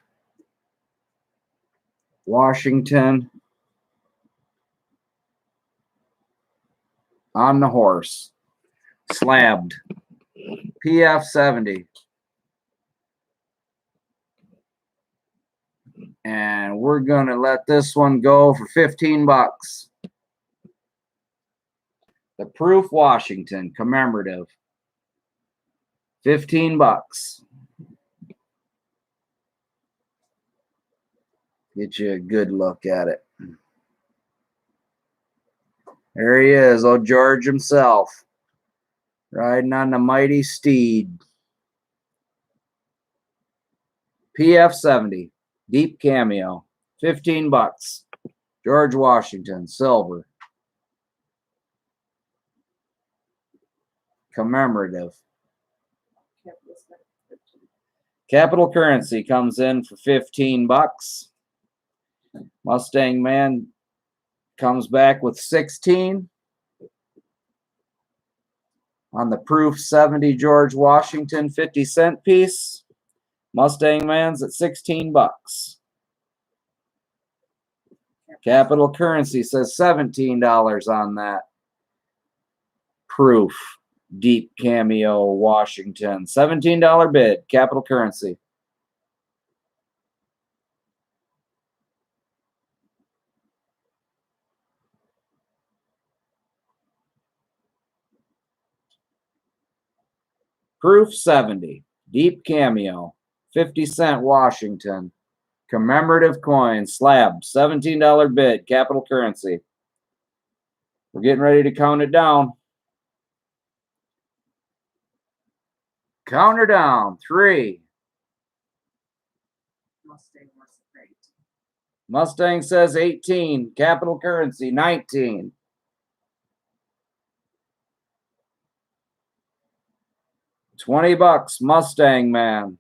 Washington on the horse. Slabbed. PF 70. And we're going to let this one go for $15. The Proof Washington commemorative. $15. Get you a good look at it. There he is, old George himself, riding on the mighty steed. PF 70, deep cameo, $15. George Washington, silver. Commemorative. Capital Currency comes in for $15. Mustang Man comes back with 16 on the Proof 70 George Washington 50-cent piece. Mustang Man's at $16. Capital Currency says $17 on that Proof Deep Cameo Washington. $17 bid. Capital Currency. Proof 70, deep cameo, 50-cent Washington, commemorative coin, slab, $17 bid, Capital Currency. We're getting ready to count it down. Count her down. 3. Mustang was great. Mustang says 18. Capital Currency 19. $20. Mustang Man.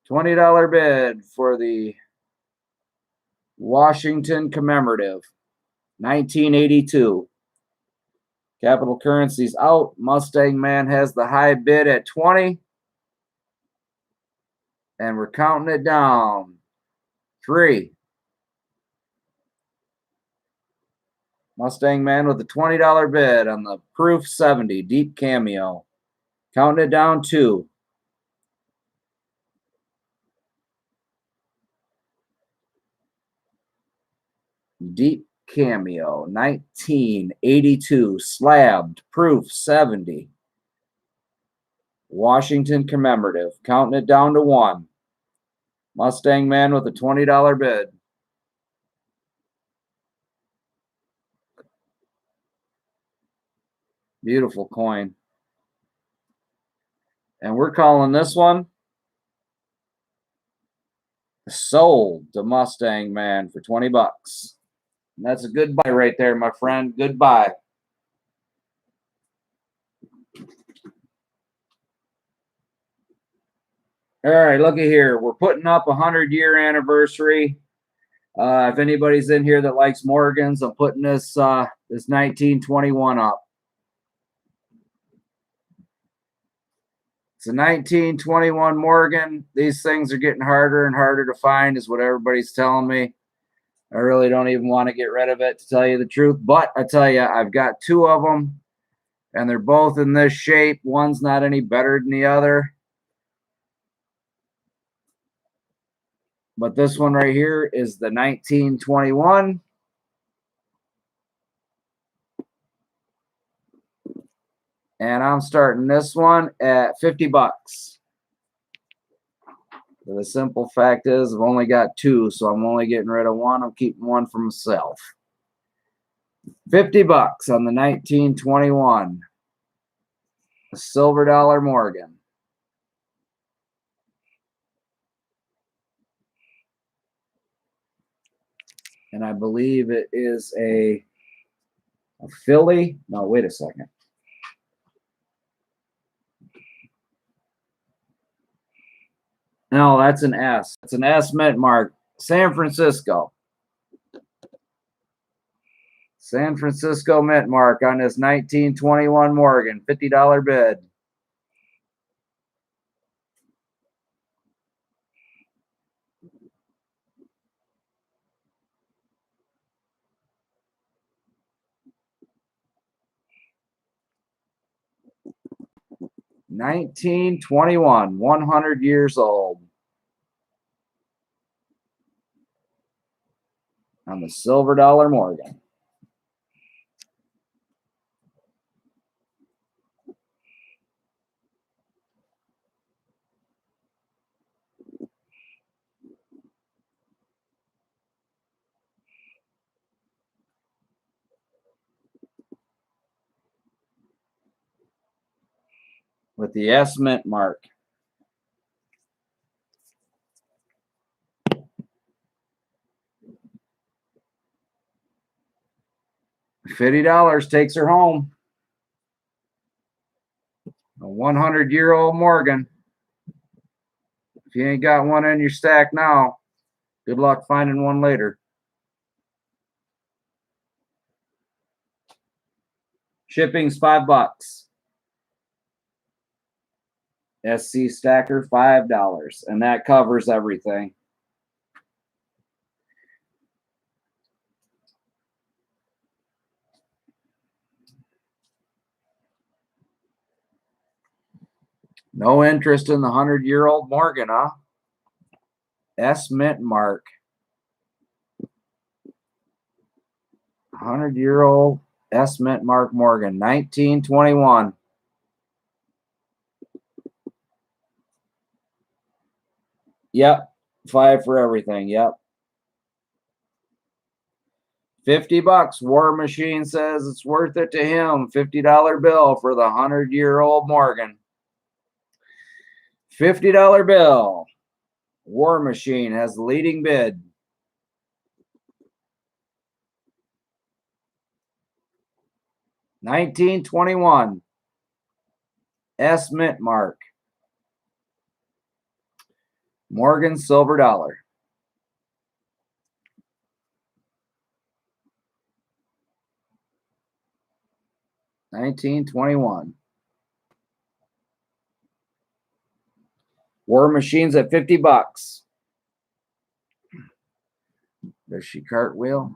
$20 bid for the Washington Commemorative, 1982. Capital Currency's out. Mustang Man has the high bid at 20. And we're counting it down. 3. Mustang Man with a $20 bid on the Proof 70 Deep Cameo. Counting it down. 2. Deep Cameo, 1982, slabbed, Proof 70. Washington Commemorative, counting it down to 1. Mustang Man with a $20 bid. Beautiful coin. And we're calling this one sold to Mustang Man for $20. And that's a good buy right there, my friend. Good buy. All right, looky here. We're putting up a 100-year anniversary. If anybody's in here that likes Morgans, I'm putting this 1921 up. It's a 1921 Morgan. These things are getting harder and harder to find, is what everybody's telling me. I really don't even want to get rid of it, to tell you the truth. But I tell you, I've got 2 of them, and they're both in this shape. One's not any better than the other. But this one right here is the 1921. And I'm starting this one at $50. The simple fact is I've only got 2, so I'm only getting rid of 1. I'm keeping 1 for myself. $50 on the 1921. A silver dollar Morgan. And I believe it is a Philly. No, wait a second. No, that's an S. It's an S mint mark. San Francisco. San Francisco mint mark on this 1921 Morgan. $50 bid. $1921, 100 years old. On the silver dollar Morgan. With the S mint mark. $50 takes her home. A 100-year-old Morgan. If you ain't got one in your stack now, good luck finding one later. Shipping's $5. SC Stacker, $5. And that covers everything. No interest in the 100-year-old Morgan, huh? S mint mark. 100-year-old S mint mark Morgan, 1921. Yep, 5 for everything. Yep. $50. War Machine says it's worth it to him. $50 bill for the 100-year-old Morgan. $50 bill. War Machine has the leading bid. $19.21. S Mint Mark. Morgan Silver Dollar. $19.21. War Machine's at $50. Does she cartwheel?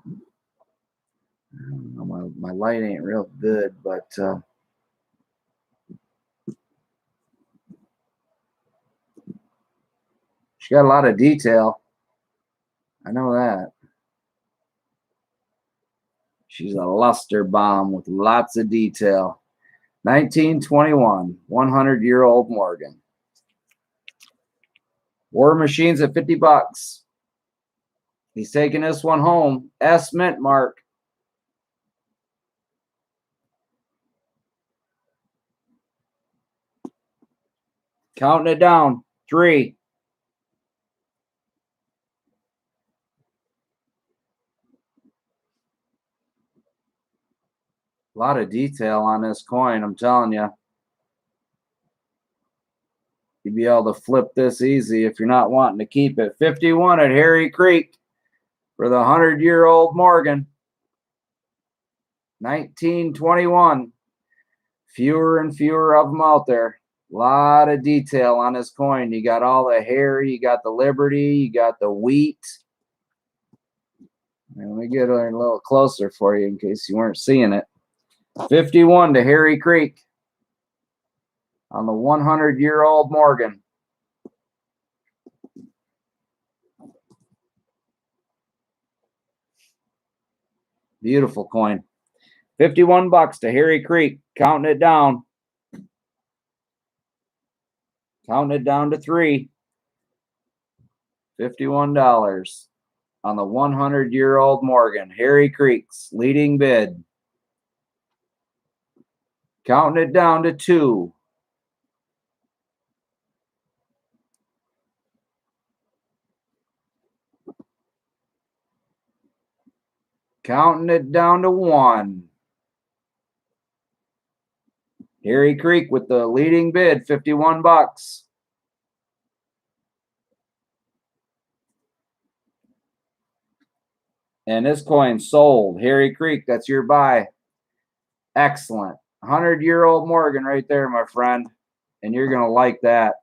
I don't know, my light ain't real good, but she got a lot of detail. I know that. She's a luster bomb with lots of detail. 1921, 100-year-old Morgan. War Machine's at $50. He's taking this one home. S Mint Mark. Counting it down. 3. A lot of detail on this coin, I'm telling you. You'd be able to flip this easy if you're not wanting to keep it. 51 at Harry Creek for the 100-year-old Morgan. 1921. Fewer and fewer of them out there. A lot of detail on this coin. You got all the Harry, you got the Liberty, you got the wheat. And let me get a little closer for you in case you weren't seeing it. 51 to Harry Creek on the 100-year-old Morgan. Beautiful coin. $51 to Harry Creek. Counting it down. Counting it down to 3. $51 on the 100-year-old Morgan. Harry Creek's leading bid. Counting it down to 2. Counting it down to 1. Harry Creek with the leading bid, $51. And this coin sold. Harry Creek, that's your buy. Excellent. 100-year-old Morgan right there, my friend. And you're going to like that.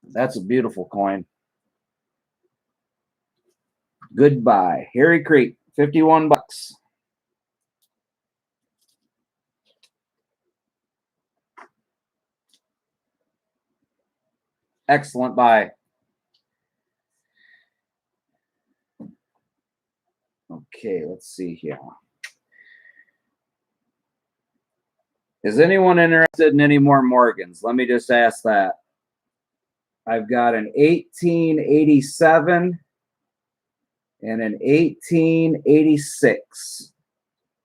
That's a beautiful coin. Goodbye. Harry Creek, $51. Excellent buy. Okay, let's see here. Is anyone interested in any more Morgans? Let me just ask that. I've got an 1887 and an 1886.